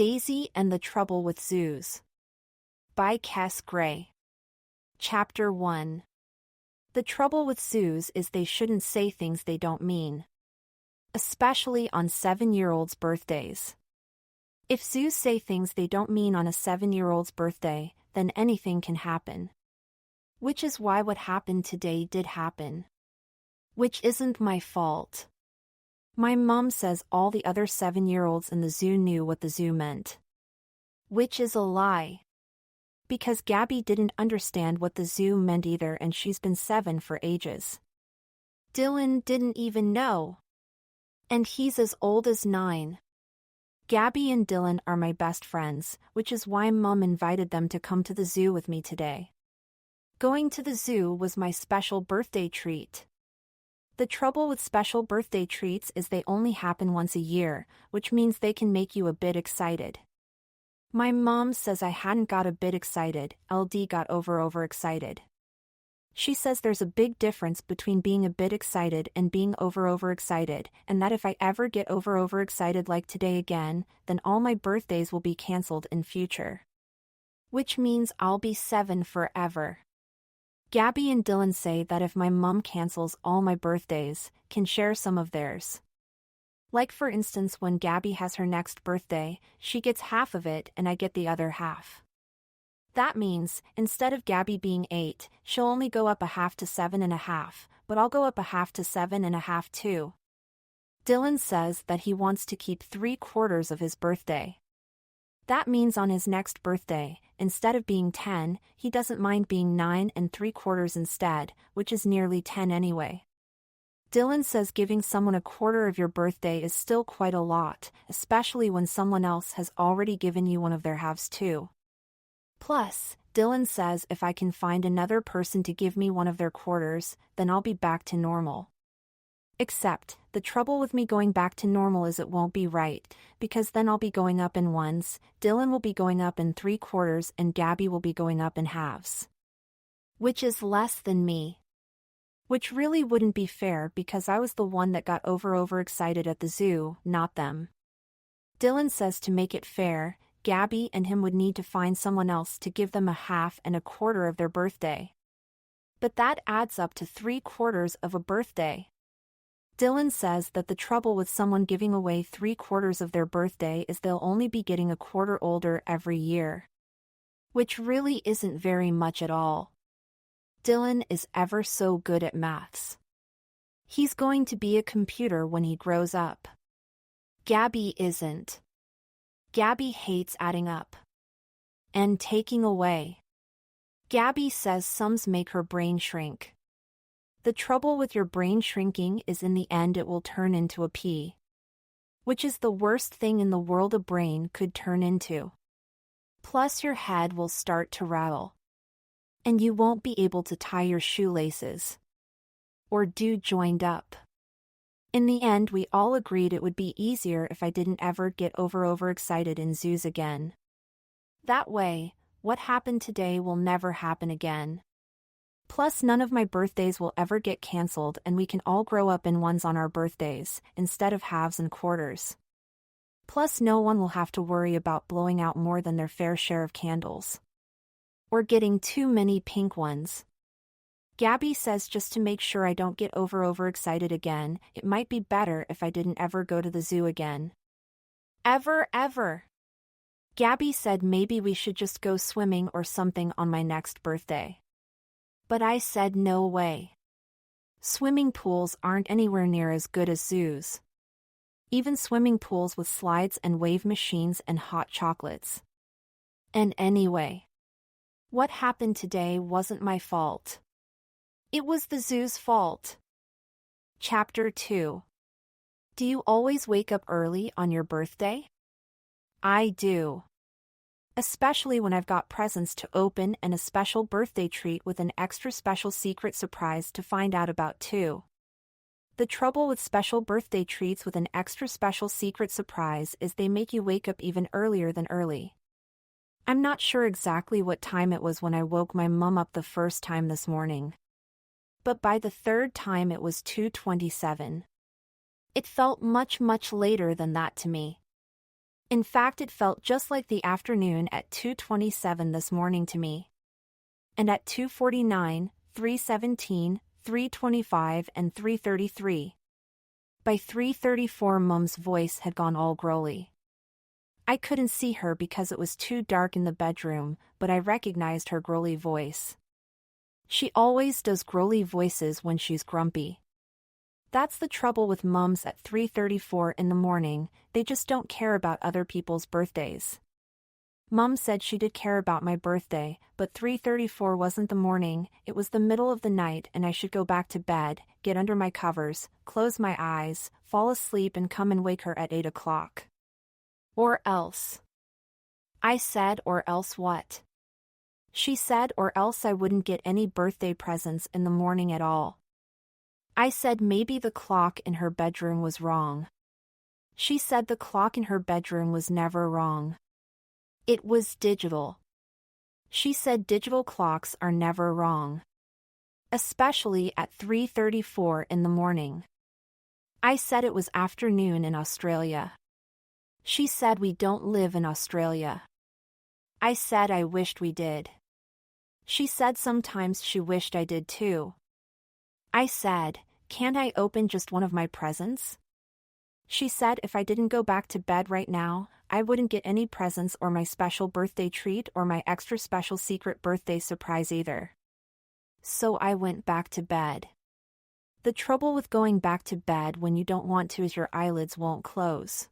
Daisy and the Trouble with Zoos. By Cass Gray. Chapter 1. The trouble with zoos is they shouldn't say things they don't mean. Especially on 7-year-olds' birthdays. If zoos say things they don't mean on a 7-year-old's birthday, then anything can happen. Which is why what happened today did happen. Which isn't my fault. My mom says all the other 7-year-olds in the zoo knew what the zoo meant. Which is a lie. Because Gabby didn't understand what the zoo meant either, and she's been 7 for ages. Dylan didn't even know. And he's as old as 9. Gabby and Dylan are my best friends, which is why Mom invited them to come to the zoo with me today. Going to the zoo was my special birthday treat. The trouble with special birthday treats is they only happen once a year, which means they can make you a bit excited. My mom says I hadn't got a bit excited, LD got overexcited. She says there's a big difference between being a bit excited and being overexcited, and that if I ever get overexcited like today again, then all my birthdays will be cancelled in future. Which means I'll be 7 forever. Gabby and Dylan say that if my mom cancels all my birthdays, can share some of theirs. Like for instance when Gabby has her next birthday, she gets half of it and I get the other half. That means, instead of Gabby being 8, she'll only go up a half to 7.5, but I'll go up a half to 7.5 too. Dylan says that he wants to keep 3/4 of his birthday. That means on his next birthday, instead of being 10, he doesn't mind being 9 3/4 instead, which is nearly 10 anyway. Dylan says giving someone 1/4 of your birthday is still quite a lot, especially when someone else has already given you one of their halves too. Plus, Dylan says if I can find another person to give me one of their quarters, then I'll be back to normal. Except, the trouble with me going back to normal is it won't be right, because then I'll be going up in ones, Dylan will be going up in 3/4, and Gabby will be going up in halves. Which is less than me. Which really wouldn't be fair because I was the one that got overexcited at the zoo, not them. Dylan says to make it fair, Gabby and him would need to find someone else to give them a half and 1/4 of their birthday. But that adds up to 3/4 of a birthday. Dylan says that the trouble with someone giving away 3/4 of their birthday is they'll only be getting 1/4 older every year. Which really isn't very much at all. Dylan is ever so good at maths. He's going to be a computer when he grows up. Gabby isn't. Gabby hates adding up. And taking away. Gabby says sums make her brain shrink. The trouble with your brain shrinking is in the end it will turn into a pea. Which is the worst thing in the world a brain could turn into. Plus your head will start to rattle. And you won't be able to tie your shoelaces. Or do joined up. In the end we all agreed it would be easier if I didn't ever get overexcited in zoos again. That way, what happened today will never happen again. Plus none of my birthdays will ever get cancelled and we can all grow up in ones on our birthdays, instead of halves and quarters. Plus no one will have to worry about blowing out more than their fair share of candles. Or getting too many pink ones. Gabby says just to make sure I don't get overexcited again, it might be better if I didn't ever go to the zoo again. Ever. Gabby said maybe we should just go swimming or something on my next birthday. But I said no way. Swimming pools aren't anywhere near as good as zoos. Even swimming pools with slides and wave machines and hot chocolates. And anyway. What happened today wasn't my fault. It was the zoo's fault. Chapter 2. Do you always wake up early on your birthday? I do. Especially when I've got presents to open and a special birthday treat with an extra special secret surprise to find out about too. The trouble with special birthday treats with an extra special secret surprise is they make you wake up even earlier than early. I'm not sure exactly what time it was when I woke my mum up the first time this morning. But by the third time it was 2:27. It felt much later than that to me. In fact, it felt just like the afternoon at 2:27 this morning to me. And at 2:49, 3:17, 3:25 and 3:33. By 3:34 Mum's voice had gone all growly. I couldn't see her because it was too dark in the bedroom, but I recognized her growly voice. She always does growly voices when she's grumpy. That's the trouble with mums at 3:34 in the morning, they just don't care about other people's birthdays. Mum said she did care about my birthday, but 3:34 wasn't the morning, it was the middle of the night and I should go back to bed, get under my covers, close my eyes, fall asleep and come and wake her at 8 o'clock. Or else. I said, or else what? She said, or else I wouldn't get any birthday presents in the morning at all. I said maybe the clock in her bedroom was wrong. She said the clock in her bedroom was never wrong. It was digital. She said digital clocks are never wrong. Especially at 3:34 in the morning. I said it was afternoon in Australia. She said we don't live in Australia. I said I wished we did. She said sometimes she wished I did too. I said, can't I open just one of my presents? She said if I didn't go back to bed right now, I wouldn't get any presents or my special birthday treat or my extra special secret birthday surprise either. So I went back to bed. The trouble with going back to bed when you don't want to is your eyelids won't close.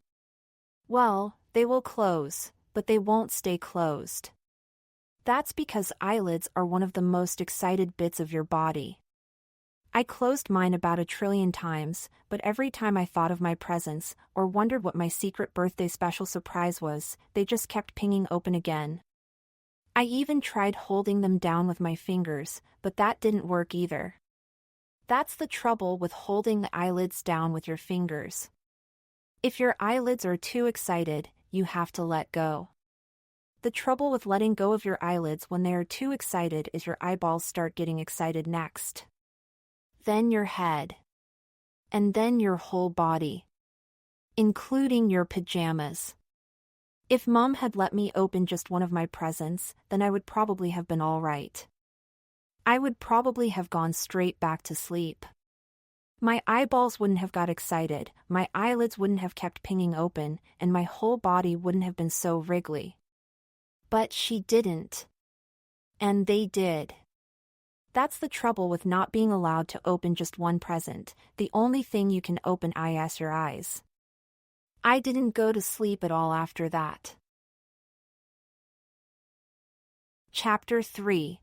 Well, they will close, but they won't stay closed. That's because eyelids are one of the most excited bits of your body. I closed mine about 1 trillion times, but every time I thought of my presents, or wondered what my secret birthday special surprise was, they just kept pinging open again. I even tried holding them down with my fingers, but that didn't work either. That's the trouble with holding the eyelids down with your fingers. If your eyelids are too excited, you have to let go. The trouble with letting go of your eyelids when they are too excited is your eyeballs start getting excited next. Then your head. And then your whole body. Including your pajamas. If Mom had let me open just one of my presents, then I would probably have been all right. I would probably have gone straight back to sleep. My eyeballs wouldn't have got excited, my eyelids wouldn't have kept pinging open, and my whole body wouldn't have been so wriggly. But she didn't. And they did. That's the trouble with not being allowed to open just one present, the only thing you can open is your eyes. I didn't go to sleep at all after that. Chapter 3.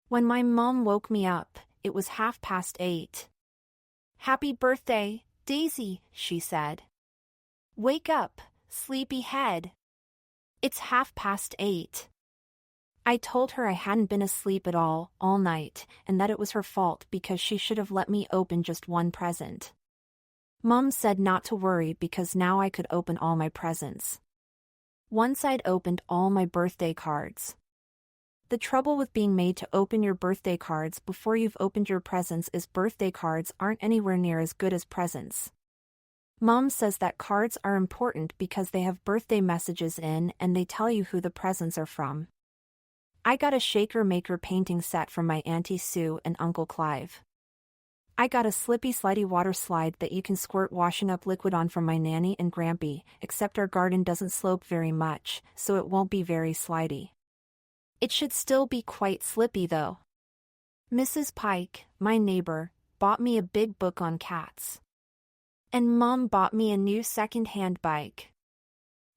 When my mom woke me up, it was 8:30. Happy birthday, Daisy, she said. Wake up, sleepyhead. It's 8:30. I told her I hadn't been asleep at all night, and that it was her fault because she should have let me open just one present. Mum said not to worry because now I could open all my presents. Once I'd opened all my birthday cards. The trouble with being made to open your birthday cards before you've opened your presents is birthday cards aren't anywhere near as good as presents. Mum says that cards are important because they have birthday messages in and they tell you who the presents are from. I got a shaker maker painting set from my Auntie Sue and Uncle Clive. I got a slippy slidey water slide that you can squirt washing up liquid on from my nanny and grampy, except our garden doesn't slope very much, so it won't be very slidey. It should still be quite slippy though. Mrs. Pike, my neighbor, bought me a big book on cats. And Mum bought me a new second-hand bike.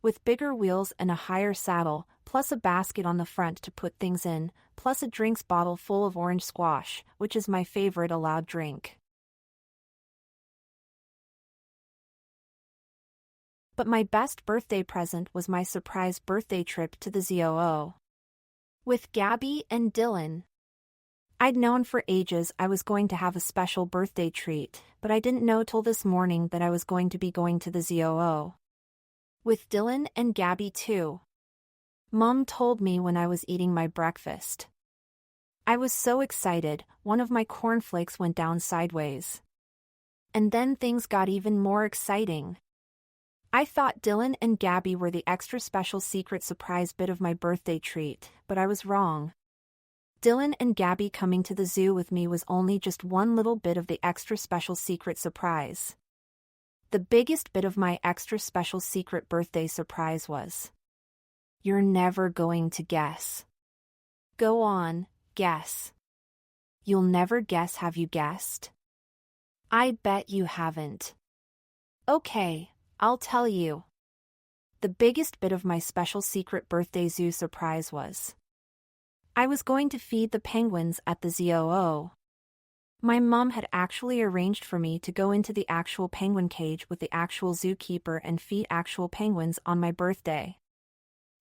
With bigger wheels and a higher saddle, plus a basket on the front to put things in, plus a drinks bottle full of orange squash, which is my favorite allowed drink. But my best birthday present was my surprise birthday trip to the ZOO. With Gabby and Dylan. I'd known for ages I was going to have a special birthday treat, but I didn't know till this morning that I was going to be going to the ZOO. With Dylan and Gabby too. Mum told me when I was eating my breakfast. I was so excited, one of my cornflakes went down sideways. And then things got even more exciting. I thought Dylan and Gabby were the extra special secret surprise bit of my birthday treat, but I was wrong. Dylan and Gabby coming to the zoo with me was only just one little bit of the extra special secret surprise. The biggest bit of my extra special secret birthday surprise was... You're never going to guess. Go on, guess. You'll never guess, have you guessed? I bet you haven't. Okay, I'll tell you. The biggest bit of my special secret birthday zoo surprise was... I was going to feed the penguins at the ZOO. My mom had actually arranged for me to go into the actual penguin cage with the actual zookeeper and feed actual penguins on my birthday.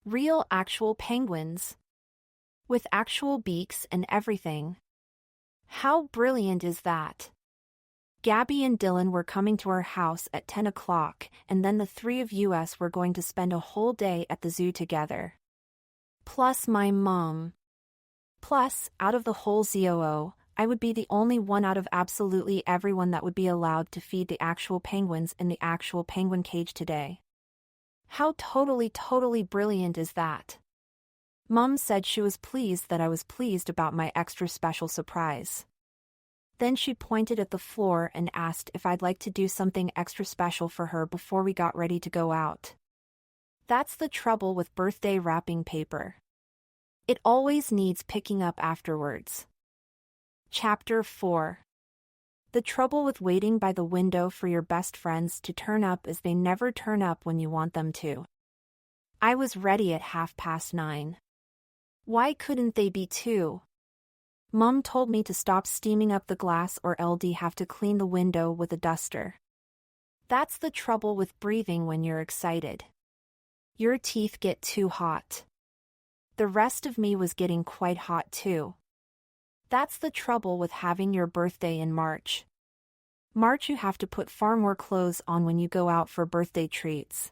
Real actual penguins. With actual beaks and everything. How brilliant is that? Gabby and Dylan were coming to our house at 10 o'clock, and then the three of us were going to spend a whole day at the zoo together. Plus my mom. Plus, out of the whole ZOO, I would be the only one out of absolutely everyone that would be allowed to feed the actual penguins in the actual penguin cage today. How totally brilliant is that? Mom said she was pleased that I was pleased about my extra special surprise. Then she pointed at the floor and asked if I'd like to do something extra special for her before we got ready to go out. That's the trouble with birthday wrapping paper. It always needs picking up afterwards. Chapter 4. The trouble with waiting by the window for your best friends to turn up is they never turn up when you want them to. I was ready at 9:30. Why couldn't they be too? Mom told me to stop steaming up the glass or LD have to clean the window with a duster. That's the trouble with breathing when you're excited. Your teeth get too hot. The rest of me was getting quite hot too. That's the trouble with having your birthday in March. March you have to put far more clothes on when you go out for birthday treats.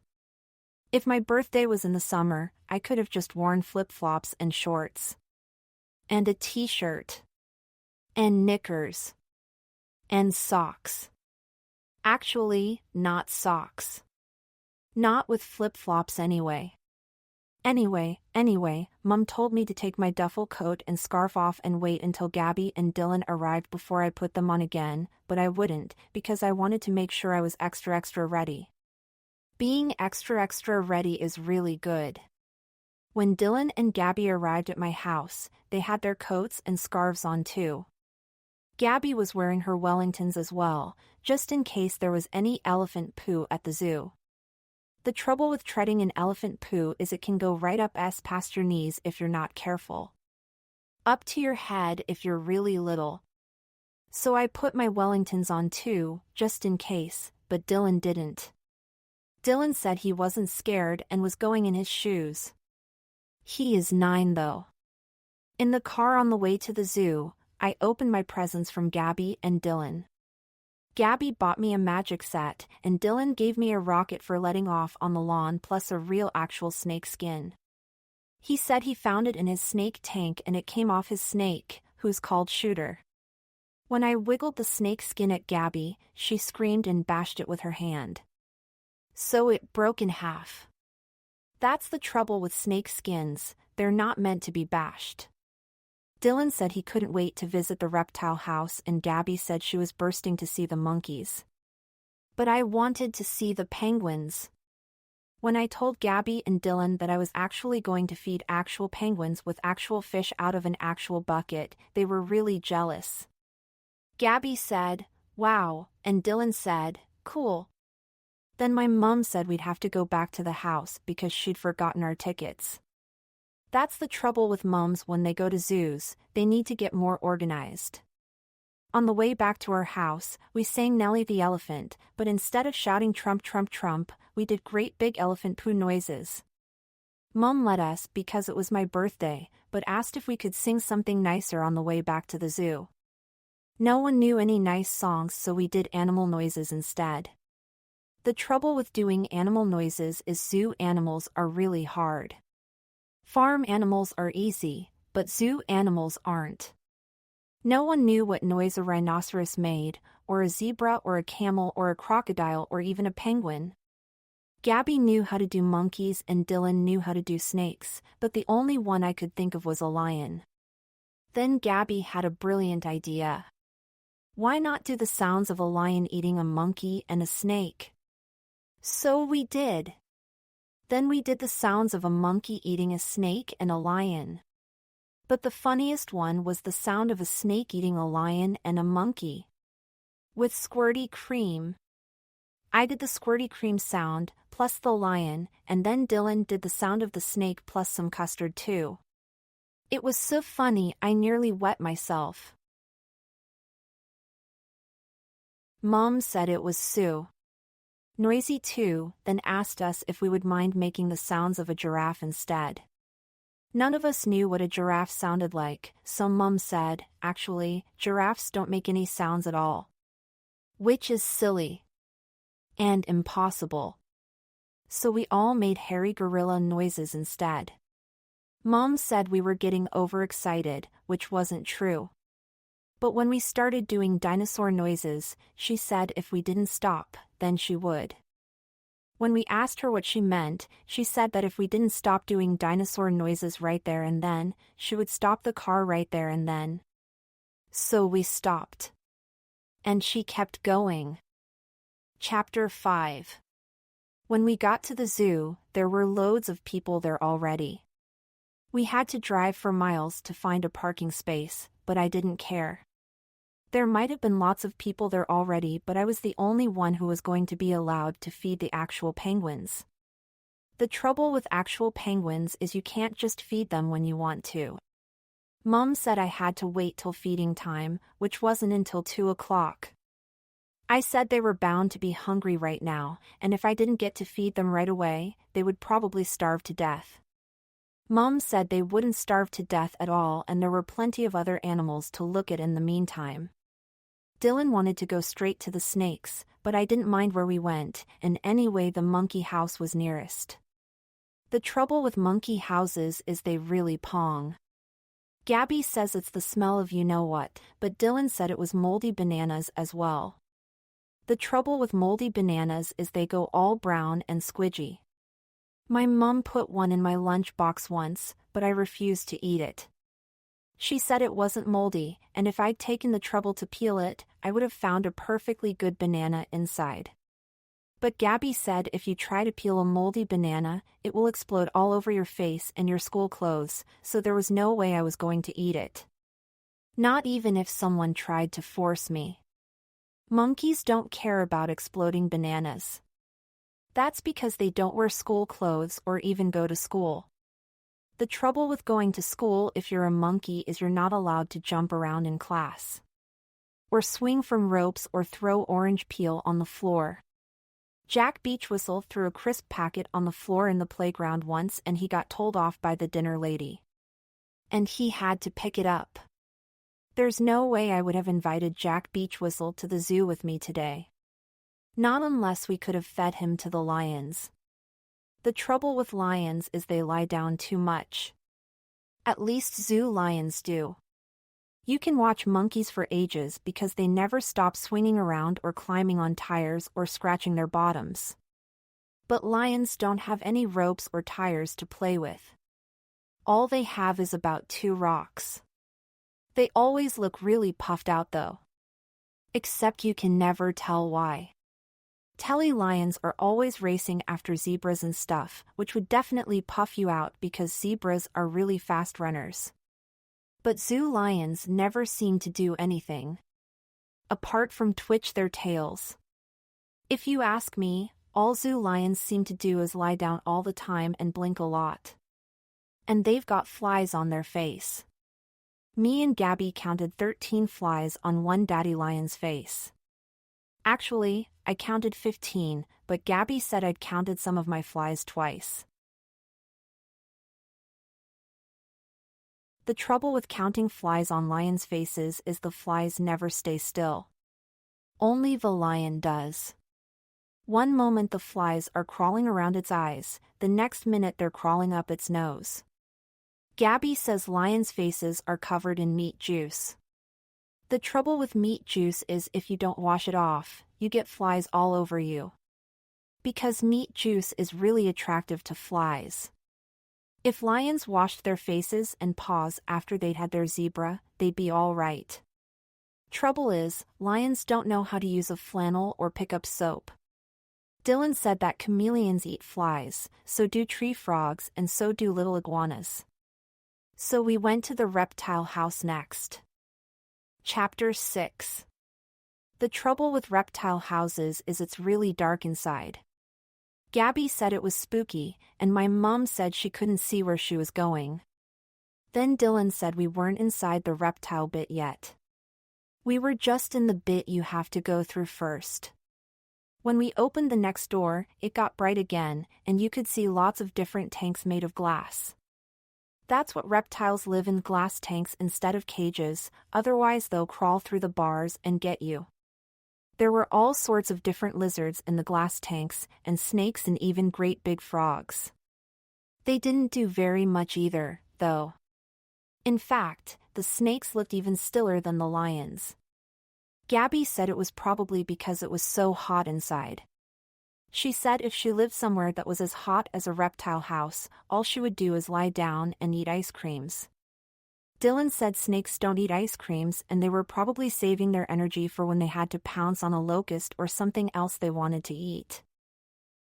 If my birthday was in the summer, I could have just worn flip-flops and shorts. And a t-shirt. And knickers. And socks. Actually, not socks. Not with flip-flops anyway. Anyway, Mom told me to take my duffel coat and scarf off and wait until Gabby and Dylan arrived before I put them on again, but I wouldn't, because I wanted to make sure I was extra ready. Being extra ready is really good. When Dylan and Gabby arrived at my house, they had their coats and scarves on too. Gabby was wearing her Wellingtons as well, just in case there was any elephant poo at the zoo. The trouble with treading in elephant poo is it can go right up past your knees if you're not careful. Up to your head if you're really little. So I put my Wellingtons on too, just in case, but Dylan didn't. Dylan said he wasn't scared and was going in his shoes. He is 9 though. In the car on the way to the zoo, I opened my presents from Gabby and Dylan. Gabby bought me a magic set, and Dylan gave me a rocket for letting off on the lawn plus a real actual snake skin. He said he found it in his snake tank and it came off his snake, who's called Shooter. When I wiggled the snake skin at Gabby, she screamed and bashed it with her hand. So it broke in half. That's the trouble with snake skins, they're not meant to be bashed. Dylan said he couldn't wait to visit the reptile house and Gabby said she was bursting to see the monkeys. But I wanted to see the penguins. When I told Gabby and Dylan that I was actually going to feed actual penguins with actual fish out of an actual bucket, they were really jealous. Gabby said, "Wow," and Dylan said, "Cool." Then my mom said we'd have to go back to the house because she'd forgotten our tickets. That's the trouble with moms when they go to zoos, they need to get more organized. On the way back to our house, we sang Nellie the Elephant, but instead of shouting Trump, Trump, Trump, we did great big elephant poo noises. Mom let us because it was my birthday, but asked if we could sing something nicer on the way back to the zoo. No one knew any nice songs, so we did animal noises instead. The trouble with doing animal noises is zoo animals are really hard. Farm animals are easy, but zoo animals aren't. No one knew what noise a rhinoceros made, or a zebra or a camel or a crocodile or even a penguin. Gabby knew how to do monkeys and Dylan knew how to do snakes, but the only one I could think of was a lion. Then Gabby had a brilliant idea. Why not do the sounds of a lion eating a monkey and a snake? So we did. Then we did the sounds of a monkey eating a snake and a lion. But the funniest one was the sound of a snake eating a lion and a monkey. With squirty cream. I did the squirty cream sound, plus the lion, and then Dylan did the sound of the snake plus some custard too. It was so funny I nearly wet myself. Mom said it was so noisy too, then asked us if we would mind making the sounds of a giraffe instead. None of us knew what a giraffe sounded like, so Mom said, actually, giraffes don't make any sounds at all. Which is silly. And impossible. So we all made hairy gorilla noises instead. Mom said we were getting overexcited, which wasn't true. But when we started doing dinosaur noises, she said if we didn't stop, then she would. When we asked her what she meant, she said that if we didn't stop doing dinosaur noises right there and then, she would stop the car right there and then. So we stopped. And she kept going. Chapter 5. When we got to the zoo, there were loads of people there already. We had to drive for miles to find a parking space, but I didn't care. There might have been lots of people there already, but I was the only one who was going to be allowed to feed the actual penguins. The trouble with actual penguins is you can't just feed them when you want to. Mom said I had to wait till feeding time, which wasn't until 2 o'clock. I said they were bound to be hungry right now, and if I didn't get to feed them right away, they would probably starve to death. Mom said they wouldn't starve to death at all and there were plenty of other animals to look at in the meantime. Dylan wanted to go straight to the snakes, but I didn't mind where we went, and anyway the monkey house was nearest. The trouble with monkey houses is they really pong. Gabby says it's the smell of you-know-what, but Dylan said it was moldy bananas as well. The trouble with moldy bananas is they go all brown and squidgy. My mom put one in my lunchbox once, but I refused to eat it. She said it wasn't moldy, and if I'd taken the trouble to peel it, I would have found a perfectly good banana inside. But Gabby said if you try to peel a moldy banana, it will explode all over your face and your school clothes, so there was no way I was going to eat it. Not even if someone tried to force me. Monkeys don't care about exploding bananas. That's because they don't wear school clothes or even go to school. The trouble with going to school if you're a monkey is you're not allowed to jump around in class. Or swing from ropes or throw orange peel on the floor. Jack Beachwhistle threw a crisp packet on the floor in the playground once and he got told off by the dinner lady. And he had to pick it up. There's no way I would have invited Jack Beachwhistle to the zoo with me today. Not unless we could have fed him to the lions. The trouble with lions is they lie down too much. At least zoo lions do. You can watch monkeys for ages because they never stop swinging around or climbing on tires or scratching their bottoms. But lions don't have any ropes or tires to play with. All they have is about 2 rocks. They always look really puffed out though. Except you can never tell why. Telly lions are always racing after zebras and stuff, which would definitely puff you out because zebras are really fast runners. But zoo lions never seem to do anything. Apart from twitch their tails. If you ask me, all zoo lions seem to do is lie down all the time and blink a lot. And they've got flies on their face. Me and Gabby counted 13 flies on one daddy lion's face. Actually, I counted 15, but Gabby said I'd counted some of my flies twice. The trouble with counting flies on lions' faces is the flies never stay still. Only the lion does. One moment the flies are crawling around its eyes, the next minute they're crawling up its nose. Gabby says lions' faces are covered in meat juice. The trouble with meat juice is if you don't wash it off, you get flies all over you. because meat juice is really attractive to flies. If lions washed their faces and paws after they'd had their zebra, they'd be all right. Trouble is, lions don't know how to use a flannel or pick up soap. Dylan said that chameleons eat flies, so do tree frogs, and so do little iguanas. So we went to the reptile house next. Chapter 6. The trouble with reptile houses is it's really dark inside. Gabby said it was spooky, and my mom said she couldn't see where she was going. Then Dylan said we weren't inside the reptile bit yet. We were just in the bit you have to go through first. When we opened the next door, it got bright again, and you could see lots of different tanks made of glass. That's what reptiles live in, glass tanks instead of cages, otherwise they'll crawl through the bars and get you. There were all sorts of different lizards in the glass tanks, and snakes and even great big frogs. They didn't do very much either, though. In fact, the snakes looked even stiller than the lions. Gabby said it was probably because it was so hot inside. She said if she lived somewhere that was as hot as a reptile house, all she would do is lie down and eat ice creams. Dylan said snakes don't eat ice creams, and they were probably saving their energy for when they had to pounce on a locust or something else they wanted to eat.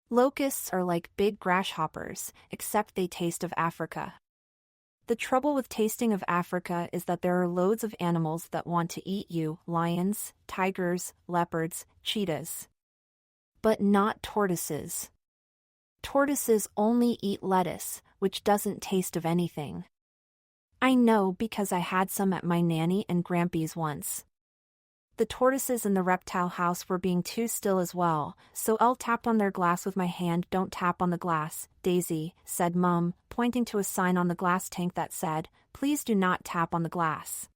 Locusts are like big grasshoppers, except they taste of Africa. The trouble with tasting of Africa is that there are loads of animals that want to eat you: lions, tigers, leopards, cheetahs. But not tortoises. Tortoises only eat lettuce, which doesn't taste of anything. I know because I had some at my nanny and Grampy's once. The tortoises in the reptile house were being too still as well, so I'll tap on their glass with my hand. Don't tap on the glass, Daisy, said Mum, pointing to a sign on the glass tank that said, "Please do not tap on the glass."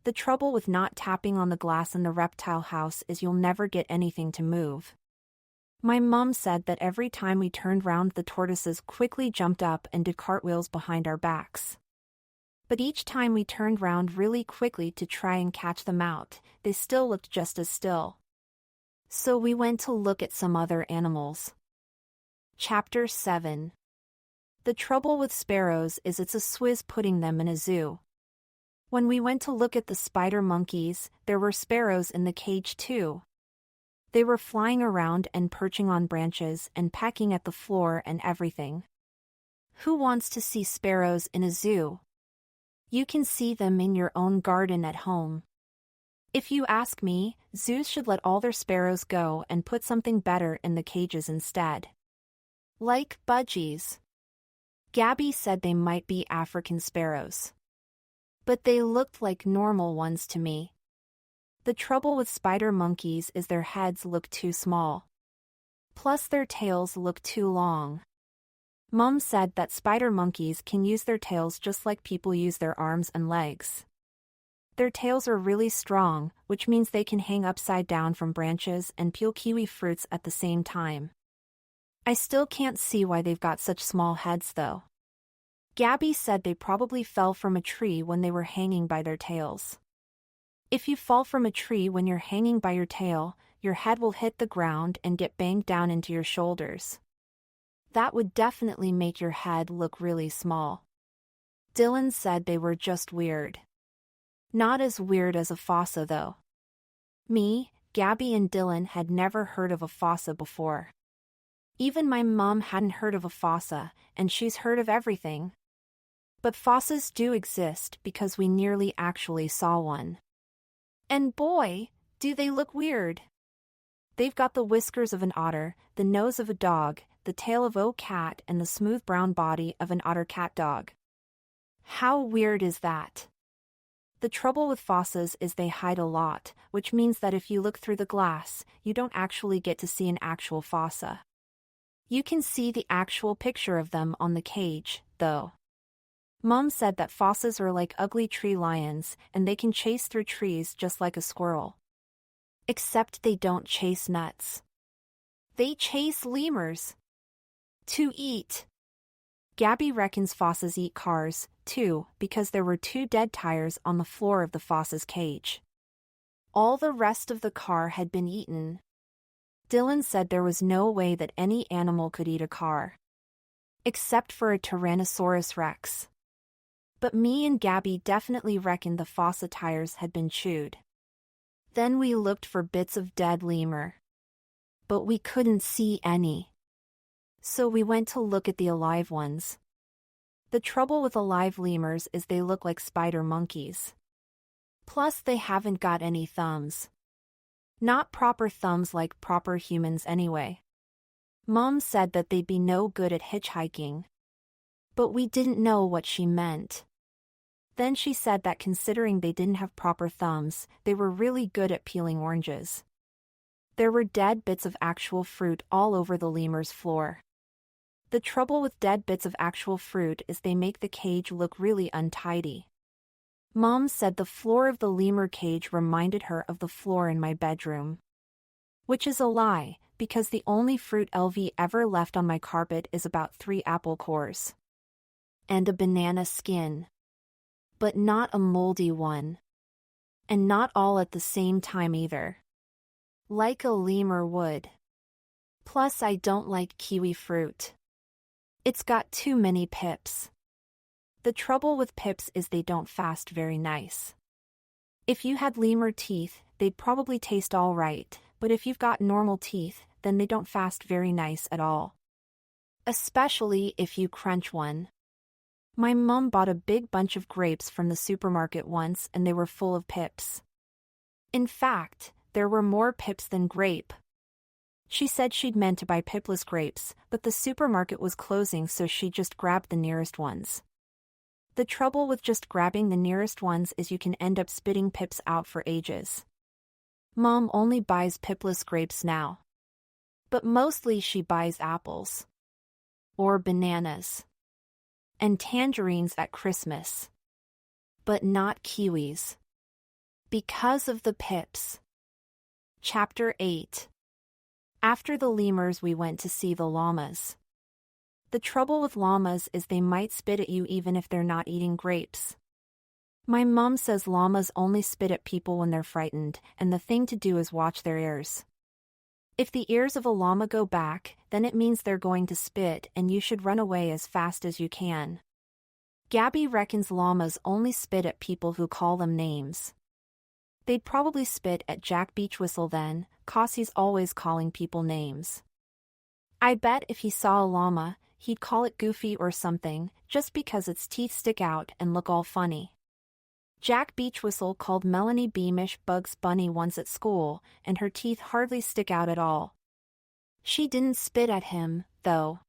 The trouble with not tapping on the glass in the reptile house is you'll never get anything to move. My mum said that every time we turned round, the tortoises quickly jumped up and did cartwheels behind our backs. But each time we turned round really quickly to try and catch them out, they still looked just as still. So we went to look at some other animals. Chapter 7. The trouble with sparrows is it's a swizz putting them in a zoo. When we went to look at the spider monkeys, there were sparrows in the cage too. They were flying around and perching on branches and pecking at the floor and everything. Who wants to see sparrows in a zoo? You can see them in your own garden at home. If you ask me, zoos should let all their sparrows go and put something better in the cages instead. Like budgies. Gabby said they might be African sparrows. But they looked like normal ones to me. The trouble with spider monkeys is their heads look too small. Plus their tails look too long. Mum said that spider monkeys can use their tails just like people use their arms and legs. Their tails are really strong, which means they can hang upside down from branches and peel kiwi fruits at the same time. I still can't see why they've got such small heads though. Gabby said they probably fell from a tree when they were hanging by their tails. If you fall from a tree when you're hanging by your tail, your head will hit the ground and get banged down into your shoulders. That would definitely make your head look really small. Dylan said they were just weird. Not as weird as a fossa though. Me, Gabby and Dylan had never heard of a fossa before. Even my mom hadn't heard of a fossa, and she's heard of everything. But fossas do exist because we nearly actually saw one. And boy, do they look weird. They've got the whiskers of an otter, the nose of a dog, the tail of a cat, and the smooth brown body of an otter cat dog. How weird is that? The trouble with fossas is they hide a lot, which means that if you look through the glass, you don't actually get to see an actual fossa. You can see the actual picture of them on the cage, though. Mom said that fossas are like ugly tree lions, and they can chase through trees just like a squirrel. Except they don't chase nuts. They chase lemurs. To eat. Gabby reckons fossas eat cars, too, because there were 2 dead tires on the floor of the fossa's cage. All the rest of the car had been eaten. Dylan said there was no way that any animal could eat a car. Except for a Tyrannosaurus Rex. But me and Gabby definitely reckoned the faucet tires had been chewed. Then we looked for bits of dead lemur. But we couldn't see any. So we went to look at the alive ones. The trouble with alive lemurs is they look like spider monkeys. Plus they haven't got any thumbs. Not proper thumbs like proper humans anyway. Mom said that they'd be no good at hitchhiking. But we didn't know what she meant. Then she said that considering they didn't have proper thumbs, they were really good at peeling oranges. There were dead bits of actual fruit all over the lemur's floor. The trouble with dead bits of actual fruit is they make the cage look really untidy. Mom said the floor of the lemur cage reminded her of the floor in my bedroom. Which is a lie, because the only fruit LV ever left on my carpet is about 3 apple cores. And a banana skin. But not a moldy one. And not all at the same time either. Like a lemur would. Plus I don't like kiwi fruit. It's got too many pips. The trouble with pips is they don't fast very nice. If you had lemur teeth, they'd probably taste all right, but if you've got normal teeth, then they don't fast very nice at all. Especially if you crunch one. My mom bought a big bunch of grapes from the supermarket once and they were full of pips. In fact, there were more pips than grape. She said she'd meant to buy pipless grapes, but the supermarket was closing so she just grabbed the nearest ones. The trouble with just grabbing the nearest ones is you can end up spitting pips out for ages. Mom only buys pipless grapes now. But mostly she buys apples. Or bananas. And tangerines at Christmas. But not kiwis. Because of the pips. Chapter 8. After the lemurs we went to see the llamas. The trouble with llamas is they might spit at you even if they're not eating grapes. My mom says llamas only spit at people when they're frightened, and the thing to do is watch their ears. If the ears of a llama go back, then it means they're going to spit and you should run away as fast as you can. Gabby reckons llamas only spit at people who call them names. They'd probably spit at Jack Beachwhistle then, 'cause he's always calling people names. I bet if he saw a llama, he'd call it Goofy or something, just because its teeth stick out and look all funny. Jack Beachwhistle called Melanie Beamish Bugs Bunny once at school, and her teeth hardly stick out at all. She didn't spit at him, though.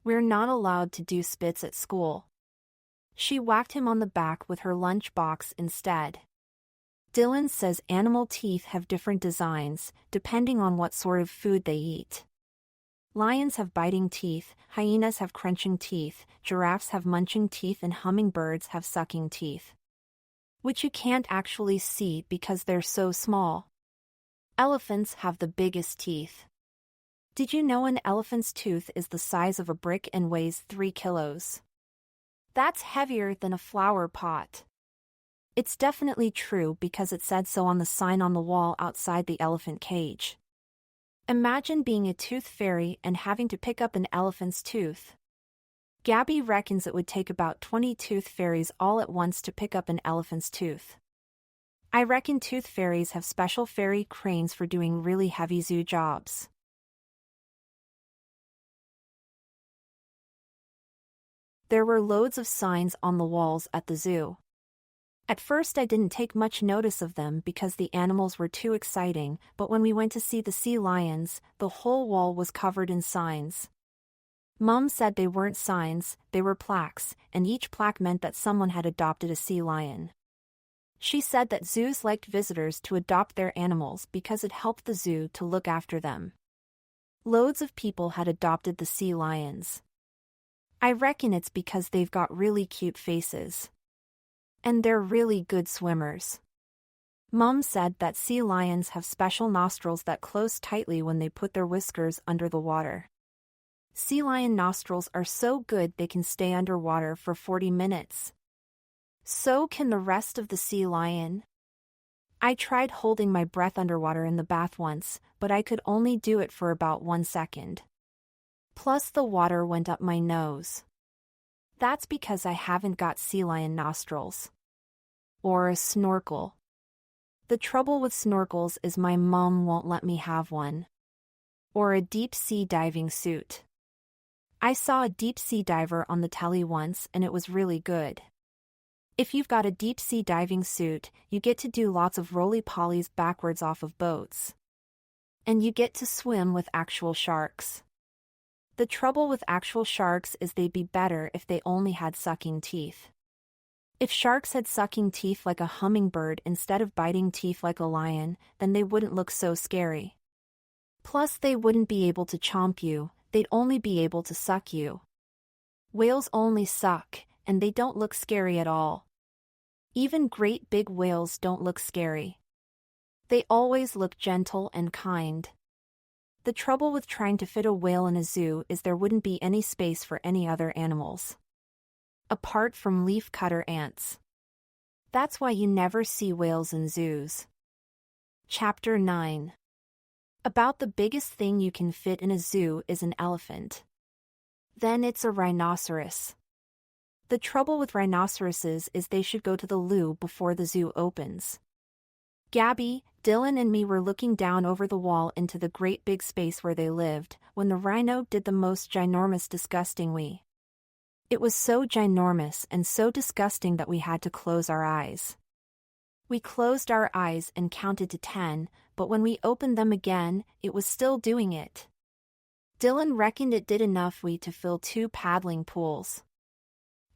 We're not allowed to do spits at school. She whacked him on the back with her lunch box instead. Dylan says animal teeth have different designs, depending on what sort of food they eat. Lions have biting teeth, hyenas have crunching teeth, giraffes have munching teeth, and hummingbirds have sucking teeth. Which you can't actually see because they're so small. Elephants have the biggest teeth. Did you know an elephant's tooth is the size of a brick and weighs 3 kilos? That's heavier than a flower pot. It's definitely true because it said so on the sign on the wall outside the elephant cage. Imagine being a tooth fairy and having to pick up an elephant's tooth. Gabby reckons it would take about 20 tooth fairies all at once to pick up an elephant's tooth. I reckon tooth fairies have special fairy cranes for doing really heavy zoo jobs. There were loads of signs on the walls at the zoo. At first I didn't take much notice of them because the animals were too exciting, but when we went to see the sea lions, the whole wall was covered in signs. Mom said they weren't signs, they were plaques, and each plaque meant that someone had adopted a sea lion. She said that zoos liked visitors to adopt their animals because it helped the zoo to look after them. Loads of people had adopted the sea lions. I reckon it's because they've got really cute faces. And they're really good swimmers. Mom said that sea lions have special nostrils that close tightly when they put their whiskers under the water. Sea lion nostrils are so good they can stay underwater for 40 minutes. So can the rest of the sea lion. I tried holding my breath underwater in the bath once, but I could only do it for about 1 second. Plus the water went up my nose. That's because I haven't got sea lion nostrils. Or a snorkel. The trouble with snorkels is my mom won't let me have one. Or a deep-sea diving suit. I saw a deep-sea diver on the telly once and it was really good. If you've got a deep-sea diving suit, you get to do lots of roly-polies backwards off of boats. And you get to swim with actual sharks. The trouble with actual sharks is they'd be better if they only had sucking teeth. If sharks had sucking teeth like a hummingbird instead of biting teeth like a lion, then they wouldn't look so scary. Plus they wouldn't be able to chomp you, they'd only be able to suck you. Whales only suck, and they don't look scary at all. Even great big whales don't look scary. They always look gentle and kind. The trouble with trying to fit a whale in a zoo is there wouldn't be any space for any other animals. Apart from leaf-cutter ants. That's why you never see whales in zoos. Chapter 9. About the biggest thing you can fit in a zoo is an elephant. Then it's a rhinoceros. The trouble with rhinoceroses is they should go to the loo before the zoo opens. Gabby, Dylan and me were looking down over the wall into the great big space where they lived, when the rhino did the most ginormous disgusting wee. It was so ginormous and so disgusting that we had to close our eyes. We closed our eyes and counted to 10, but when we opened them again, it was still doing it. Dylan reckoned it did enough wee to fill 2 paddling pools.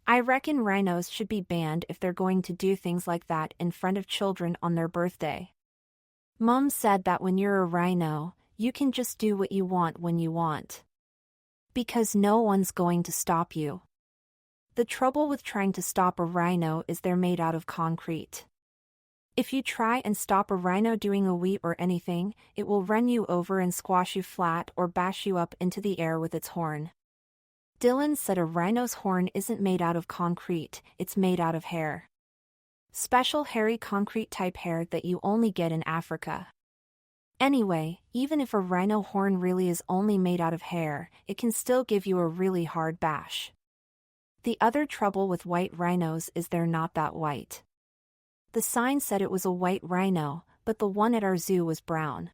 I reckon rhinos should be banned if they're going to do things like that in front of children on their birthday. Mom said that when you're a rhino, you can just do what you want when you want. Because no one's going to stop you. The trouble with trying to stop a rhino is they're made out of concrete. If you try and stop a rhino doing a wee or anything, it will run you over and squash you flat or bash you up into the air with its horn. Dylan said a rhino's horn isn't made out of concrete, it's made out of hair. Special hairy concrete-type hair that you only get in Africa. Anyway, even if a rhino horn really is only made out of hair, it can still give you a really hard bash. The other trouble with white rhinos is they're not that white. The sign said it was a white rhino, but the one at our zoo was brown.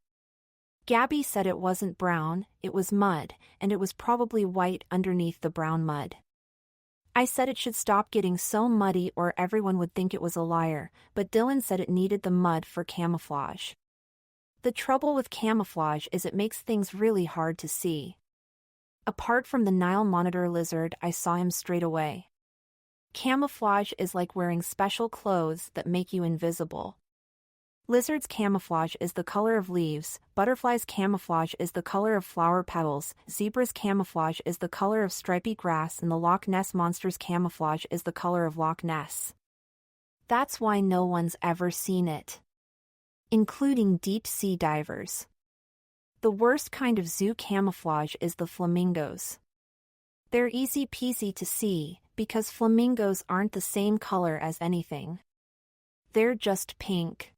Gabby said it wasn't brown, it was mud, and it was probably white underneath the brown mud. I said it should stop getting so muddy or everyone would think it was a liar, but Dylan said it needed the mud for camouflage. The trouble with camouflage is it makes things really hard to see. Apart from the Nile monitor lizard, I saw him straight away. Camouflage is like wearing special clothes that make you invisible. Lizards' camouflage is the color of leaves, butterflies' camouflage is the color of flower petals, zebras' camouflage is the color of stripy grass, and the Loch Ness Monster's camouflage is the color of Loch Ness. That's why no one's ever seen it. Including deep-sea divers. The worst kind of zoo camouflage is the flamingos. They're easy peasy to see, because flamingos aren't the same color as anything. They're just pink.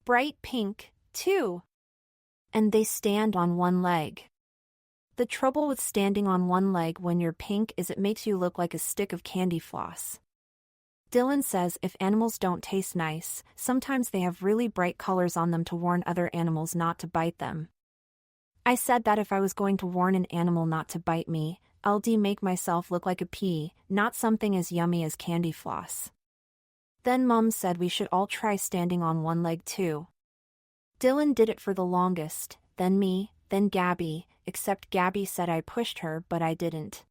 Bright pink, too. And they stand on one leg. The trouble with standing on one leg when you're pink is it makes you look like a stick of candy floss. Dylan says if animals don't taste nice, sometimes they have really bright colors on them to warn other animals not to bite them. I said that if I was going to warn an animal not to bite me, I'd make myself look like a pea, not something as yummy as candy floss. Then Mom said we should all try standing on one leg too. Dylan did it for the longest, then me, then Gabby, except Gabby said I pushed her but I didn't.